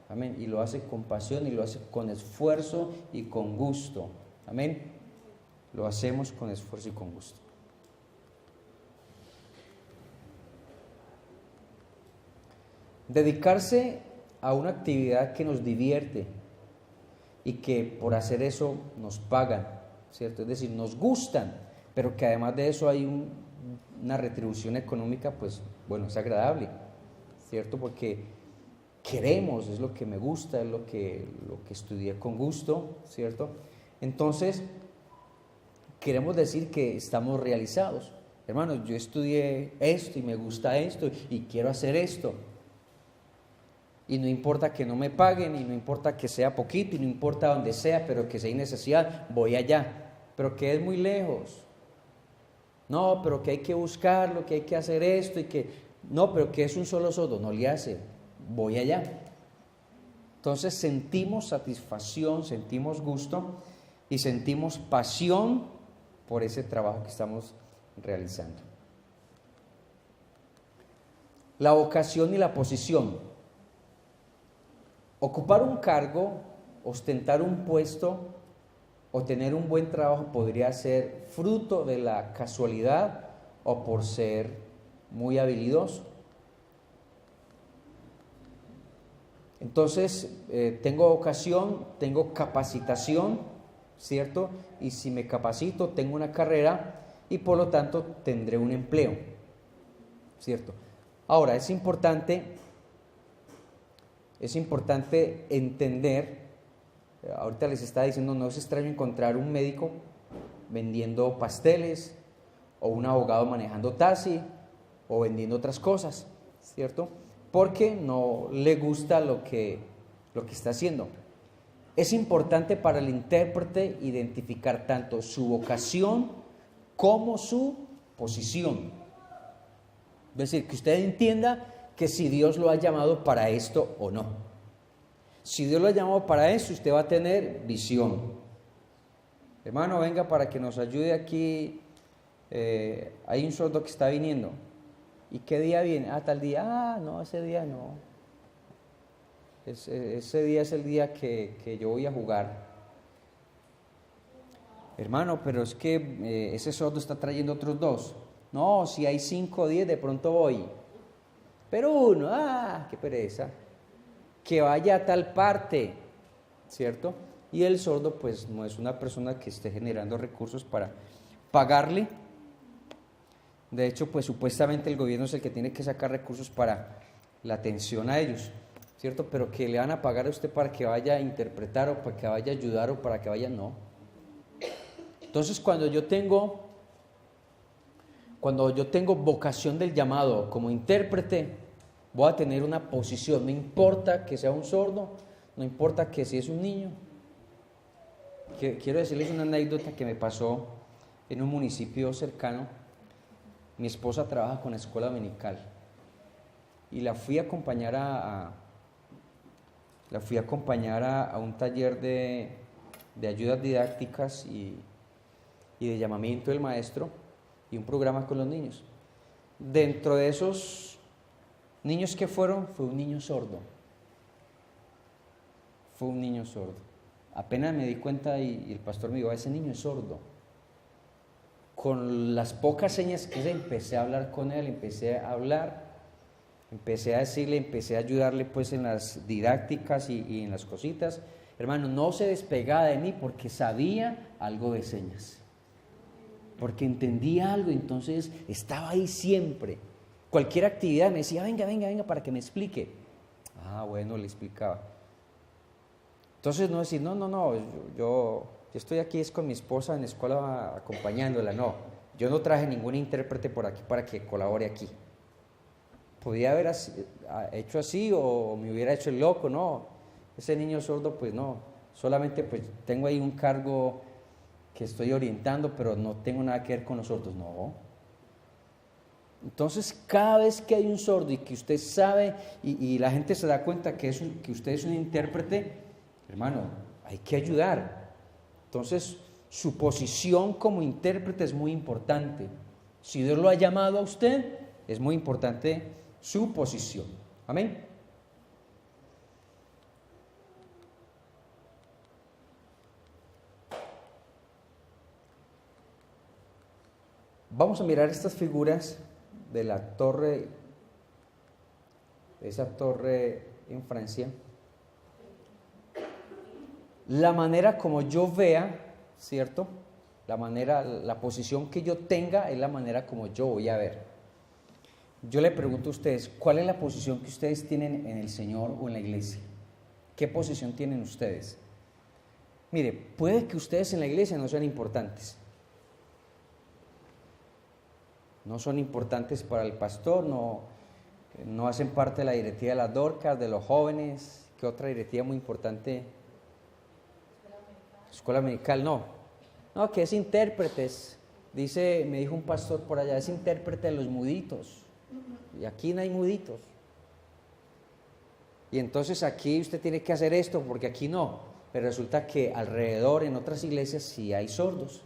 Speaker 1: Amén. Y lo hace con pasión y lo hace con esfuerzo y con gusto. Amén. Lo hacemos con esfuerzo y con gusto. Dedicarse a una actividad que nos divierte y que por hacer eso nos pagan, ¿cierto? Es decir, nos gustan, pero que además de eso hay una retribución económica, pues bueno, es agradable, ¿cierto? Porque queremos, es lo que me gusta, es lo que estudié con gusto, ¿cierto? Entonces, queremos decir que estamos realizados. Hermanos, yo estudié esto y me gusta esto y quiero hacer esto. Y no importa que no me paguen, y no importa que sea poquito, y no importa donde sea, pero que sea necesidad, voy allá. Pero que es muy lejos. No, pero que hay que buscarlo, que hay que hacer esto, y que... No, pero que es un solo sordo, no le hace, voy allá. Entonces sentimos satisfacción, sentimos gusto, y sentimos pasión por ese trabajo que estamos realizando. La vocación y la posición. Ocupar un cargo, ostentar un puesto o tener un buen trabajo podría ser fruto de la casualidad o por ser muy habilidoso. Entonces, tengo vocación, tengo capacitación, ¿cierto? Y si me capacito, tengo una carrera y por lo tanto tendré un empleo, ¿cierto? Ahora, es importante entender, ahorita les estaba diciendo, no es extraño encontrar un médico vendiendo pasteles o un abogado manejando taxi o vendiendo otras cosas, ¿cierto? Porque no le gusta lo que está haciendo. Es importante para el intérprete identificar tanto su vocación como su posición. Es decir, que usted entienda que si Dios lo ha llamado para esto o no. Si Dios lo ha llamado para eso, usted va a tener visión. Hermano, venga para que nos ayude aquí. Hay un sordo que está viniendo. ¿Y qué día viene? Tal día. No, ese día no. ese día es el día que yo voy a jugar. Hermano, pero es que ese sordo está trayendo otros 2. No, si hay 5 o 10, de pronto voy. Pero uno, qué pereza. Que vaya a tal parte, ¿cierto? Y el sordo pues no es una persona que esté generando recursos para pagarle. De hecho, pues supuestamente el gobierno es el que tiene que sacar recursos para la atención a ellos, ¿cierto? Pero que le van a pagar a usted para que vaya a interpretar o para que vaya a ayudar o para que vaya, no. Entonces, cuando yo tengo vocación del llamado como intérprete, voy a tener una posición, no importa que sea un sordo, no importa que si es un niño. Quiero decirles una anécdota que me pasó en un municipio cercano. Mi esposa trabaja con la escuela dominical y la fui a acompañar a un taller de ayudas didácticas y de llamamiento del maestro y un programa con los niños. Dentro de esos niños que fueron, fue un niño sordo. Apenas me di cuenta y el pastor me dijo, ese niño es sordo. Con las pocas señas que hice, empecé a hablar con él, empecé a decirle, empecé a ayudarle pues en las didácticas y en las cositas. Hermano, no se despegaba de mí porque sabía algo de señas. Porque entendía algo, entonces estaba ahí siempre. Cualquier actividad me decía, venga, para que me explique. Bueno, le explicaba. Entonces no decir, no, yo estoy aquí es con mi esposa en la escuela acompañándola, no. Yo no traje ningún intérprete por aquí para que colabore aquí. Podía haber hecho así o me hubiera hecho el loco, no. Ese niño sordo, pues no. Solamente pues tengo ahí un cargo que estoy orientando, pero no tengo nada que ver con nosotros, no. Entonces, cada vez que hay un sordo y que usted sabe y la gente se da cuenta que usted es un intérprete, hermano, hay que ayudar. Entonces, su posición como intérprete es muy importante. Si Dios lo ha llamado a usted, es muy importante su posición. Amén. Vamos a mirar estas figuras de la torre, de esa torre en Francia. La manera como yo vea, ¿cierto? La posición que yo tenga es la manera como yo voy a ver. Yo le pregunto a ustedes, ¿cuál es la posición que ustedes tienen en el Señor o en la iglesia? ¿Qué posición tienen ustedes? Mire, puede que ustedes en la iglesia no sean importantes. No son importantes para el pastor, no hacen parte de la directiva de las Dorcas, de los jóvenes. ¿Qué otra directiva muy importante? Escuela Dominical, no, que es intérpretes. Me dijo un pastor por allá, es intérprete de los muditos. Y aquí no hay muditos. Y entonces aquí usted tiene que hacer esto porque aquí no. Pero resulta que alrededor en otras iglesias sí hay sordos.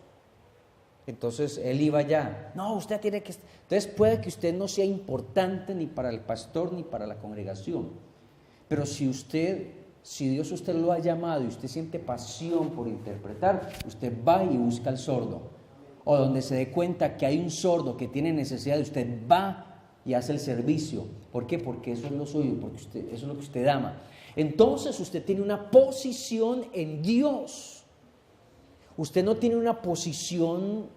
Speaker 1: Entonces él iba allá. No, usted tiene que... Entonces puede que usted no sea importante ni para el pastor ni para la congregación. Pero si Dios usted lo ha llamado y usted siente pasión por interpretar, usted va y busca al sordo. O donde se dé cuenta que hay un sordo que tiene necesidad, usted va y hace el servicio. ¿Por qué? Porque eso es lo suyo, porque eso es lo que usted ama. Entonces usted tiene una posición en Dios. Usted no tiene una posición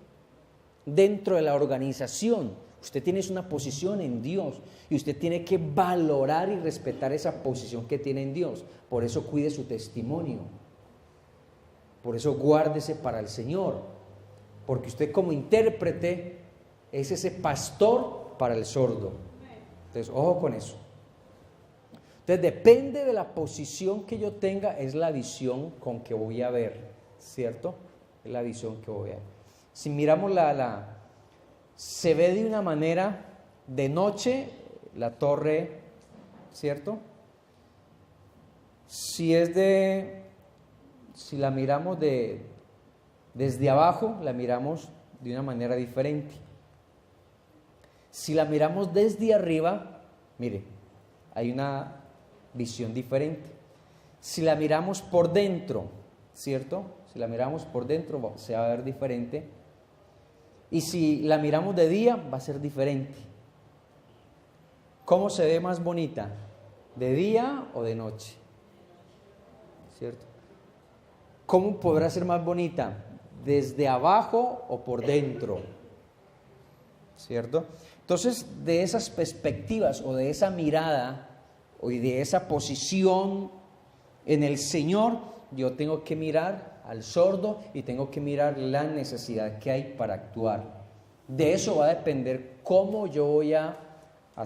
Speaker 1: dentro de la organización. Usted tiene una posición en Dios y usted tiene que valorar y respetar esa posición que tiene en Dios. Por eso cuide su testimonio. Por eso guárdese para el Señor. Porque usted como intérprete es ese pastor para el sordo. Entonces, ojo con eso. Entonces, depende de la posición que yo tenga, es la visión con que voy a ver, ¿cierto? Es la visión que voy a ver. Si miramos se ve de una manera de noche la torre, ¿cierto? Si la miramos desde abajo, la miramos de una manera diferente. Si la miramos desde arriba, mire, hay una visión diferente. Si la miramos por dentro, ¿cierto? Si la miramos por dentro se va a ver diferente. Y si la miramos de día, va a ser diferente. ¿Cómo se ve más bonita? ¿De día o de noche? ¿Cierto? ¿Cómo podrá ser más bonita? ¿Desde abajo o por dentro? ¿Cierto? Entonces, de esas perspectivas o de esa mirada o de esa posición en el Señor, yo tengo que mirar al sordo y tengo que mirar la necesidad que hay para actuar. De eso va a depender cómo yo voy a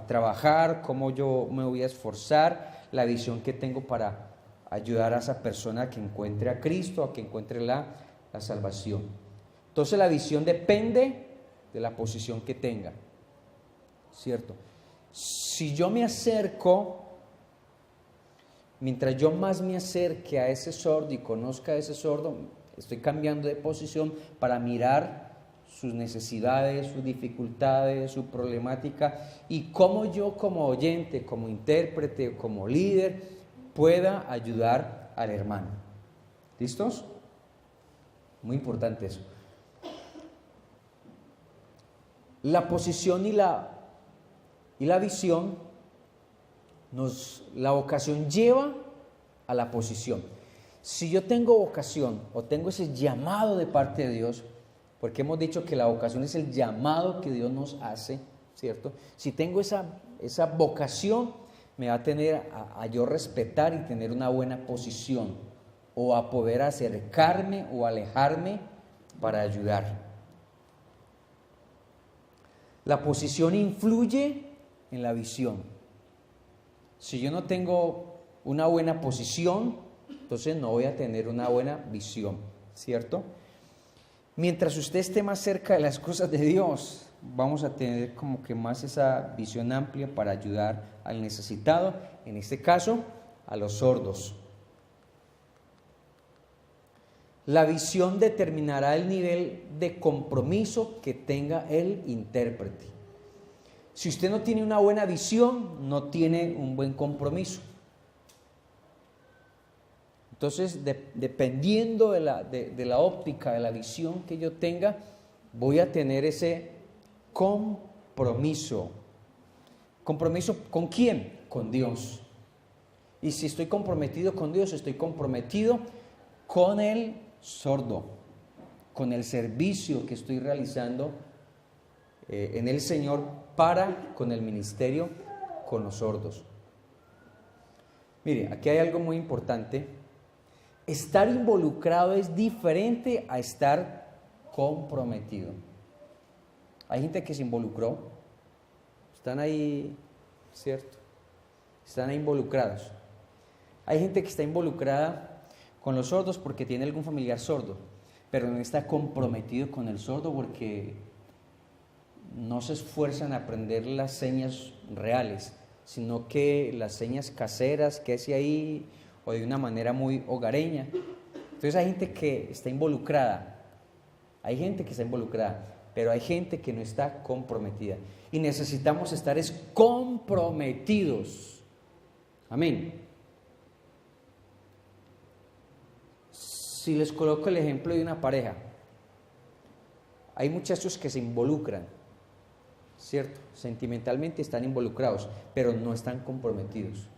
Speaker 1: trabajar, cómo yo me voy a esforzar, la visión que tengo para ayudar a esa persona a que encuentre a Cristo, a que encuentre la salvación. Entonces la visión depende de la posición que tenga, ¿cierto? Si yo me acerco, mientras yo más me acerque a ese sordo y conozca a ese sordo, estoy cambiando de posición para mirar sus necesidades, sus dificultades, su problemática y cómo yo como oyente, como intérprete, como líder pueda ayudar al hermano. ¿Listos? Muy importante eso. La posición y la visión, la vocación lleva a la posición. Si yo tengo vocación o tengo ese llamado de parte de Dios, porque hemos dicho que la vocación es el llamado que Dios nos hace, ¿cierto? Si tengo esa vocación, me va a tener a yo respetar y tener una buena posición, o a poder acercarme o alejarme para ayudar. La posición influye en la visión. Si yo no tengo una buena posición, entonces no voy a tener una buena visión, ¿cierto? Mientras usted esté más cerca de las cosas de Dios, vamos a tener como que más esa visión amplia para ayudar al necesitado, en este caso, a los sordos. La visión determinará el nivel de compromiso que tenga el intérprete. Si usted no tiene una buena visión, no tiene un buen compromiso. Entonces, dependiendo de la óptica, de la visión que yo tenga, voy a tener ese compromiso. ¿Compromiso con quién? Con Dios. Y si estoy comprometido con Dios, estoy comprometido con el sordo, con el servicio que estoy realizando en el Señor con el ministerio, con los sordos. Mire, aquí hay algo muy importante. Estar involucrado es diferente a estar comprometido. Hay gente que se involucró, están ahí, ¿cierto? Están ahí involucrados. Hay gente que está involucrada con los sordos porque tiene algún familiar sordo, pero no está comprometido con el sordo porque no se esfuerzan a aprender las señas reales, sino que las señas caseras que hace ahí, o de una manera muy hogareña. Entonces hay gente que está involucrada, pero hay gente que no está comprometida. Y necesitamos estar comprometidos. Amén. Si les coloco el ejemplo de una pareja, hay muchachos que se involucran, ¿cierto? Sentimentalmente están involucrados, pero no están comprometidos.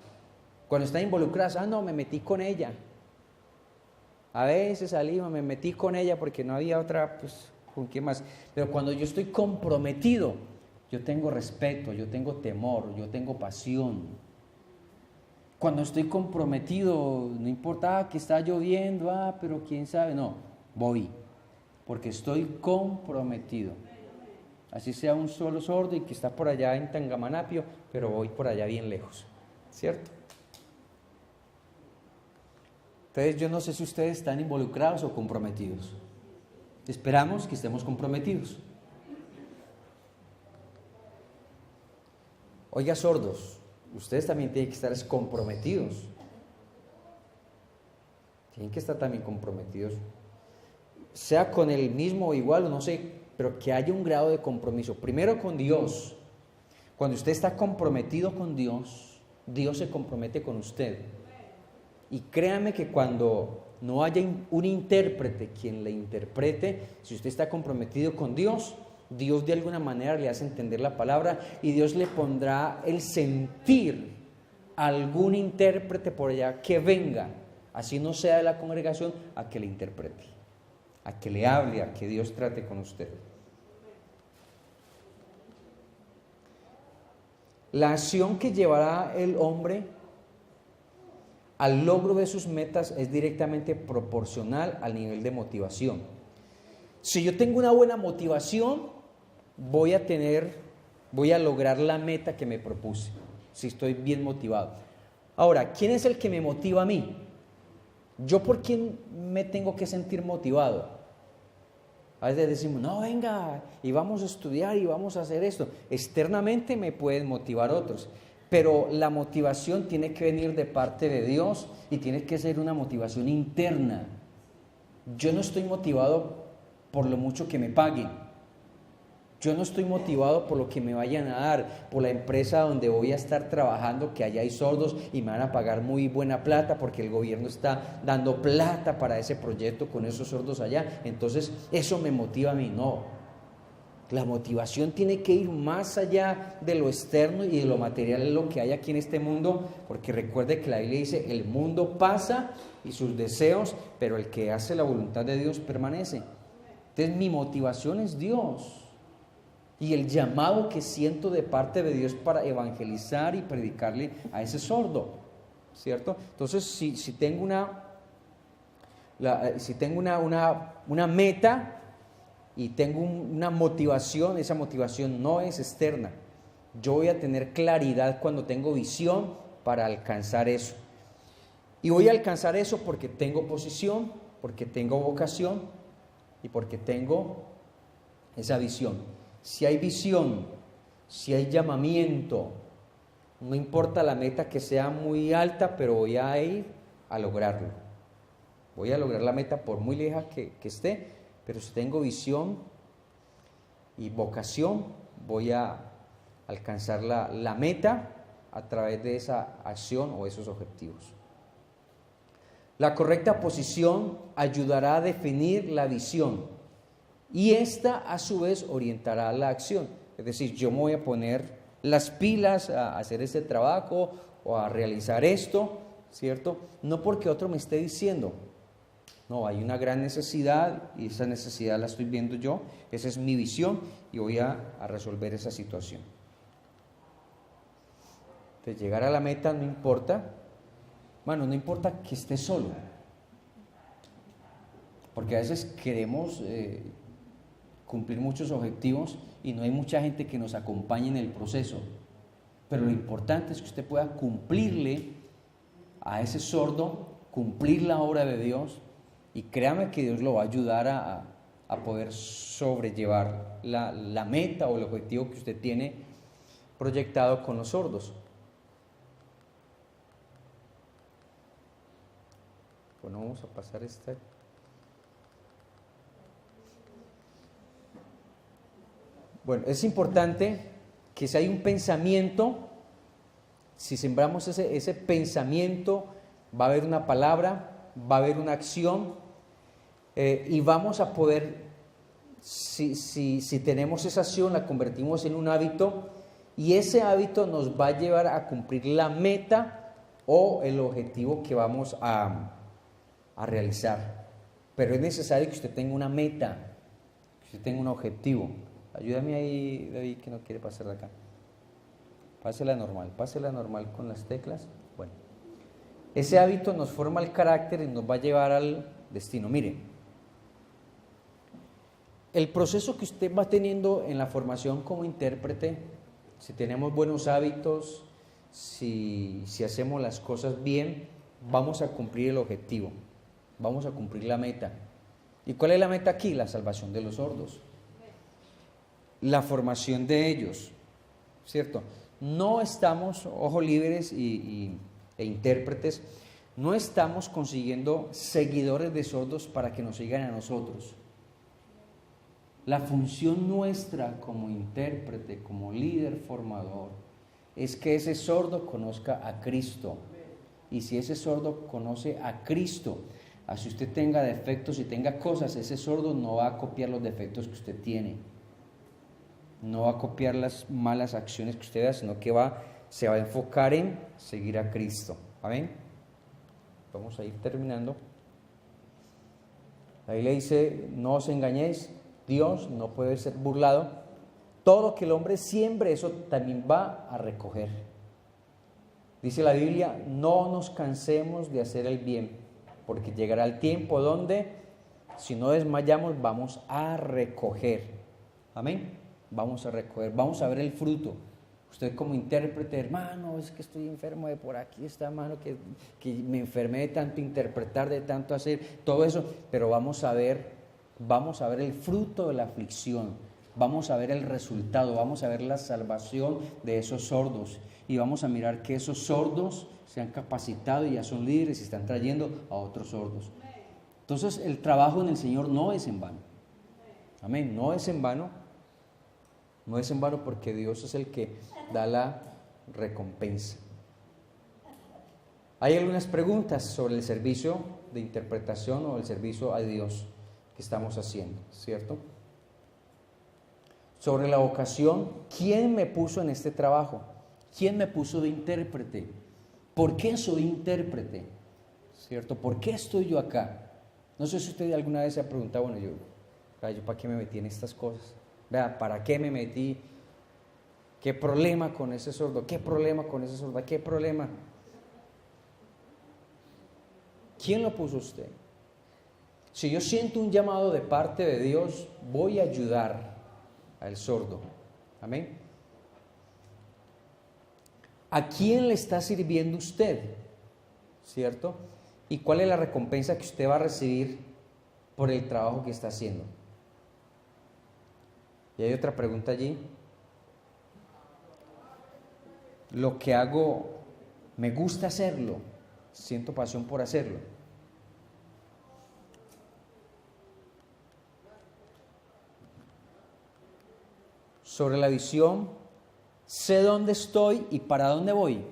Speaker 1: Cuando están involucrados, no, me metí con ella. A veces salimos, me metí con ella porque no había otra, pues, ¿con quién más? Pero cuando yo estoy comprometido, yo tengo respeto, yo tengo temor, yo tengo pasión. Cuando estoy comprometido, no importa que está lloviendo, pero quién sabe, no, voy, porque estoy comprometido. Así sea un solo sordo y que está por allá en Tangamanapio, pero voy por allá bien lejos, ¿cierto? Entonces yo no sé si ustedes están involucrados o comprometidos. Esperamos que estemos comprometidos. Oiga, sordos, ustedes también tienen que estar comprometidos. Tienen que estar también comprometidos. Sea con el mismo o igual, o no sé, pero que haya un grado de compromiso. Primero con Dios. Cuando usted está comprometido con Dios Dios se compromete con usted. Y créame que cuando no haya un intérprete quien le interprete, si usted está comprometido con Dios, Dios de alguna manera le hace entender la palabra y Dios le pondrá el sentir a algún intérprete por allá que venga, así no sea de la congregación, a que le interprete, a que le hable, a que Dios trate con usted. La acción que llevará el hombre al logro de sus metas es directamente proporcional al nivel de motivación. Si yo tengo una buena motivación, voy a lograr la meta que me propuse, si estoy bien motivado. Ahora, ¿quién es el que me motiva a mí? ¿Yo por quién me tengo que sentir motivado? A veces decimos, no, venga, y vamos a estudiar y vamos a hacer esto. Externamente me pueden motivar otros, pero la motivación tiene que venir de parte de Dios y tiene que ser una motivación interna. Yo no estoy motivado por lo mucho que me paguen. Yo no estoy motivado por lo que me vayan a dar, por la empresa donde voy a estar trabajando, que allá hay sordos y me van a pagar muy buena plata porque el gobierno está dando plata para ese proyecto con esos sordos allá. Entonces eso me motiva a mí. No, la motivación tiene que ir más allá de lo externo y de lo material, en lo que hay aquí en este mundo, porque recuerde que la Biblia dice, el mundo pasa y sus deseos, pero el que hace la voluntad de Dios permanece. Entonces mi motivación es Dios. Y el llamado que siento de parte de Dios para evangelizar y predicarle a ese sordo, ¿cierto? Entonces, si tengo una meta y tengo una motivación, esa motivación no es externa. Yo voy a tener claridad cuando tengo visión para alcanzar eso. Y voy a alcanzar eso porque tengo posición, porque tengo vocación y porque tengo esa visión. Si hay visión, si hay llamamiento, no importa la meta que sea muy alta, pero voy a ir a lograrlo. Voy a lograr la meta por muy lejos que esté, pero si tengo visión y vocación, voy a alcanzar la meta a través de esa acción o esos objetivos. La correcta posición ayudará a definir la visión. Y esta a su vez orientará la acción. Es decir, yo me voy a poner las pilas a hacer este trabajo o a realizar esto, ¿cierto? No porque otro me esté diciendo. No, hay una gran necesidad y esa necesidad la estoy viendo yo. Esa es mi visión y voy a resolver esa situación. De llegar a la meta no importa. Bueno, no importa que esté solo. Porque a veces queremos cumplir muchos objetivos y no hay mucha gente que nos acompañe en el proceso, pero lo importante es que usted pueda cumplirle a ese sordo, cumplir la obra de Dios, y créame que Dios lo va a ayudar a poder sobrellevar la meta o el objetivo que usted tiene proyectado con los sordos. Bueno, vamos a pasar esta. Bueno, es importante que si hay un pensamiento, si sembramos ese pensamiento, va a haber una palabra, va a haber una acción, y vamos a poder, si tenemos esa acción, la convertimos en un hábito, y ese hábito nos va a llevar a cumplir la meta o el objetivo que vamos a realizar. Pero es necesario que usted tenga una meta, que usted tenga un objetivo. Ayúdame ahí, David, que no quiere pasar de acá. Pásela normal con las teclas. Bueno, ese hábito nos forma el carácter y nos va a llevar al destino. Mire, el proceso que usted va teniendo en la formación como intérprete, si tenemos buenos hábitos, si hacemos las cosas bien, vamos a cumplir el objetivo, vamos a cumplir la meta. ¿Y cuál es la meta aquí? La salvación de los sordos. La formación de ellos, ¿cierto? No estamos, ojo, líderes e intérpretes, no estamos consiguiendo seguidores de sordos para que nos sigan a nosotros. La función nuestra como intérprete, como líder formador, es que ese sordo conozca a Cristo. Y si ese sordo conoce a Cristo, así usted tenga defectos y tenga cosas, ese sordo no va a copiar los defectos que usted tiene. No va a copiar las malas acciones que usted da, sino que se va a enfocar en seguir a Cristo. Amén. Vamos a ir terminando. La Biblia dice, no os engañéis, Dios no puede ser burlado. Todo lo que el hombre siembre, eso también va a recoger. Dice la Biblia, no nos cansemos de hacer el bien, porque llegará el tiempo donde, si no desmayamos, vamos a recoger. Amén. Vamos a recoger, vamos a ver el fruto. Usted como intérprete, hermano, es que estoy enfermo de por aquí, está hermano, que me enfermé de tanto interpretar, de tanto hacer, todo eso, pero vamos a ver el fruto de la aflicción, vamos a ver el resultado, vamos a ver la salvación de esos sordos y vamos a mirar que esos sordos se han capacitado y ya son líderes y están trayendo a otros sordos. Entonces el trabajo en el Señor no es en vano. Amén, no es en vano. No es en vano porque Dios es el que da la recompensa. Hay algunas preguntas sobre el servicio de interpretación o el servicio a Dios que estamos haciendo, ¿cierto? Sobre la vocación, ¿quién me puso en este trabajo? ¿Quién me puso de intérprete? ¿Por qué soy intérprete? ¿Cierto? ¿Por qué estoy yo acá? No sé si usted alguna vez se ha preguntado, bueno, yo ¿para qué me metí en estas cosas? Vea, ¿para qué me metí? ¿Qué problema con ese sordo? ¿Qué problema con esa sorda? ¿Qué problema? ¿Quién lo puso usted? Si yo siento un llamado de parte de Dios, voy a ayudar al sordo. Amén. ¿A quién le está sirviendo usted? ¿Cierto? ¿Y cuál es la recompensa que usted va a recibir por el trabajo que está haciendo? Y hay otra pregunta allí. Lo que hago, ¿me gusta hacerlo? ¿Siento pasión por hacerlo? Sobre la visión, sé dónde estoy y para dónde voy.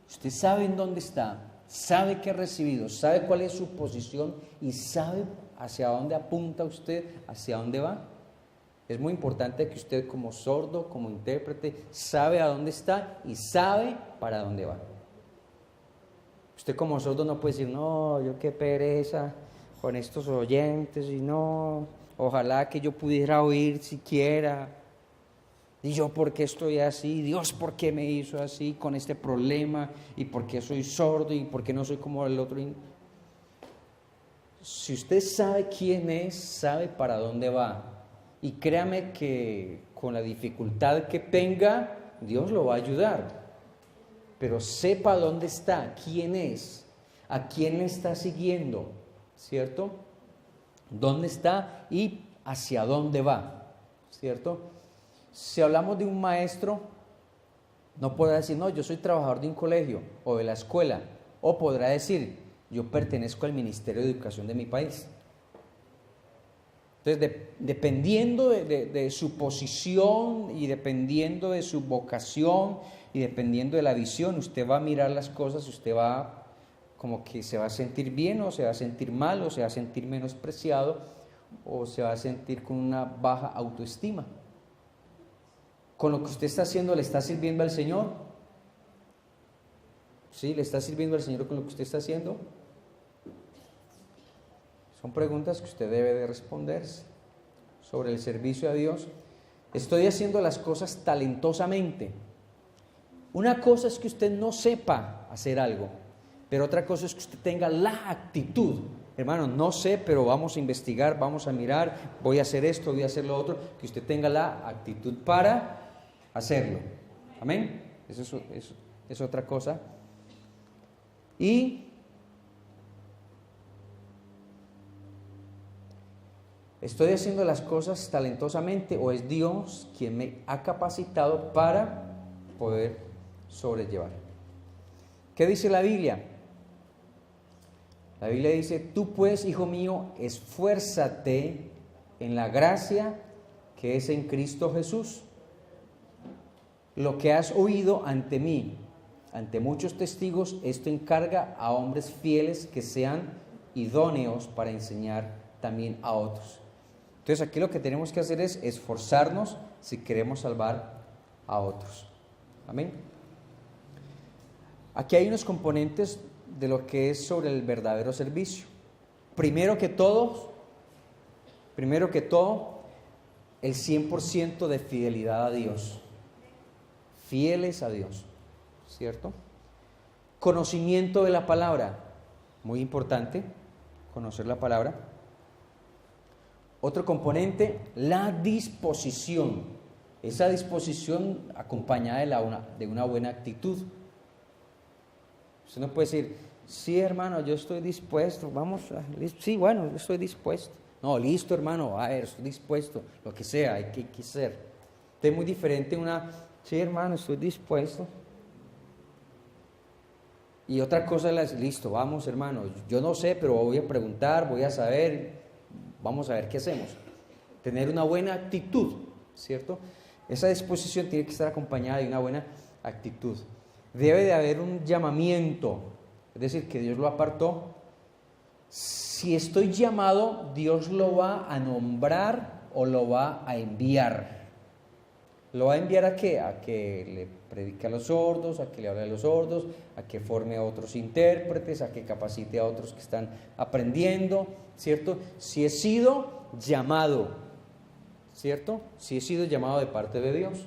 Speaker 1: Usted sabe en dónde está, sabe qué ha recibido, sabe cuál es su posición y sabe hacia dónde apunta usted, hacia dónde va. Es muy importante que usted como sordo, como intérprete, sabe a dónde está y sabe para dónde va. Usted como sordo no puede decir, no, yo qué pereza con estos oyentes y no, ojalá que yo pudiera oír siquiera. Y yo, ¿por qué estoy así? Dios, ¿por qué me hizo así con este problema? ¿Y por qué soy sordo? ¿Y por qué no soy como el otro? Si usted sabe quién es, sabe para dónde va. Y créame que con la dificultad que tenga, Dios lo va a ayudar. Pero sepa dónde está, quién es, a quién le está siguiendo, ¿cierto? ¿Dónde está y hacia dónde va? ¿Cierto? Si hablamos de un maestro, no podrá decir, no, yo soy trabajador de un colegio o de la escuela. O podrá decir, yo pertenezco al Ministerio de Educación de mi país. Entonces, dependiendo de su posición y dependiendo de su vocación y dependiendo de la visión, usted va a mirar las cosas, usted va como que se va a sentir bien o se va a sentir mal o se va a sentir menospreciado o se va a sentir con una baja autoestima. ¿Con lo que usted está haciendo le está sirviendo al Señor? ¿Sí? ¿Le está sirviendo al Señor con lo que usted está haciendo? Son preguntas que usted debe de responderse sobre el servicio a Dios. Estoy haciendo las cosas talentosamente. Una cosa es que usted no sepa hacer algo, pero otra cosa es que usted tenga la actitud. Hermano, no sé, pero vamos a investigar, vamos a mirar, voy a hacer esto, voy a hacer lo otro, que usted tenga la actitud para hacerlo. Amén. Eso es otra cosa. Y ¿estoy haciendo las cosas talentosamente o es Dios quien me ha capacitado para poder sobrellevar? ¿Qué dice la Biblia? La Biblia dice, tú pues, hijo mío, esfuérzate en la gracia que es en Cristo Jesús. lo que has oído ante mí, ante muchos testigos, esto encarga a hombres fieles que sean idóneos para enseñar también a otros. Entonces aquí lo que tenemos que hacer es esforzarnos si queremos salvar a otros. Amén. Aquí hay unos componentes de lo que es sobre el verdadero servicio. Primero que todo, el 100% de fidelidad a Dios. Fieles a Dios, ¿cierto? Conocimiento de la palabra, muy importante, conocer la palabra. Otro componente, la disposición. Esa disposición acompañada de una buena actitud. Usted no puede decir, sí hermano, yo estoy dispuesto, sí, bueno, yo estoy dispuesto. No, listo hermano, a ver, estoy dispuesto, lo que sea, hay que ser. Es muy diferente sí hermano, estoy dispuesto. Y otra cosa es, listo, vamos hermano, yo no sé, pero voy a preguntar, voy a saber, vamos a ver qué hacemos. Tener una buena actitud, ¿cierto? Esa disposición tiene que estar acompañada de una buena actitud. Debe de haber un llamamiento, es decir, que Dios lo apartó. Si estoy llamado, Dios lo va a nombrar o lo va a enviar. ¿Lo va a enviar a qué? A que le predique a los sordos, a que le hable a los sordos, a que forme a otros intérpretes, a que capacite a otros que están aprendiendo, ¿cierto? Si he sido llamado, ¿cierto? Si he sido llamado de parte de Dios,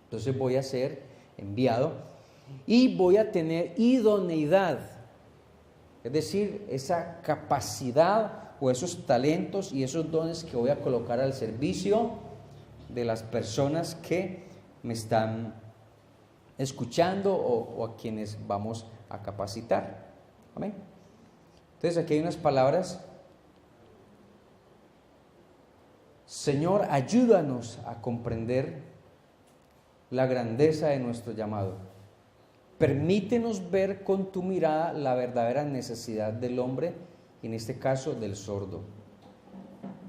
Speaker 1: entonces voy a ser enviado y voy a tener idoneidad, es decir, esa capacidad o esos talentos y esos dones que voy a colocar al servicio de las personas que me están escuchando o a quienes vamos a capacitar. Amén. Entonces aquí hay unas palabras. Señor, ayúdanos a comprender la grandeza de nuestro llamado. Permítenos ver con tu mirada la verdadera necesidad del hombre, en este caso del sordo.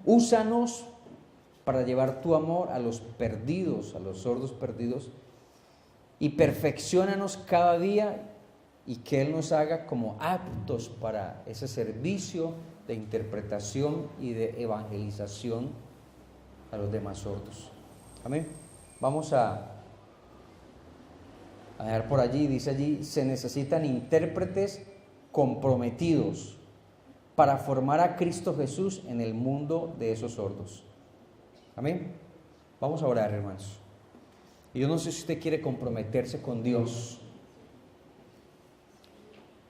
Speaker 1: Úsanos para llevar tu amor a los perdidos, a los sordos perdidos, y perfecciónanos cada día y que Él nos haga como aptos para ese servicio de interpretación y de evangelización a los demás sordos. Amén. Vamos a dejar por allí, dice allí, se necesitan intérpretes comprometidos para formar a Cristo Jesús en el mundo de esos sordos. Amén. Vamos a orar, hermanos. Y yo no sé si usted quiere comprometerse con Dios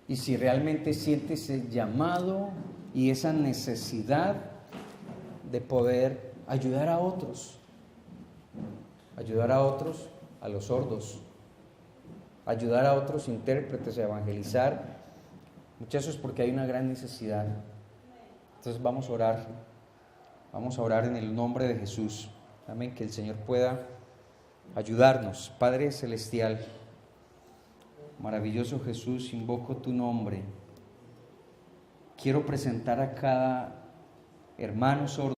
Speaker 1: y si realmente siente ese llamado y esa necesidad de poder ayudar a otros, a los sordos, ayudar a otros intérpretes a evangelizar. Muchachos, porque hay una gran necesidad. Entonces vamos a orar en el nombre de Jesús. Amén, que el Señor pueda ayudarnos. Padre celestial, maravilloso Jesús, invoco tu nombre. Quiero presentar a cada hermano sordo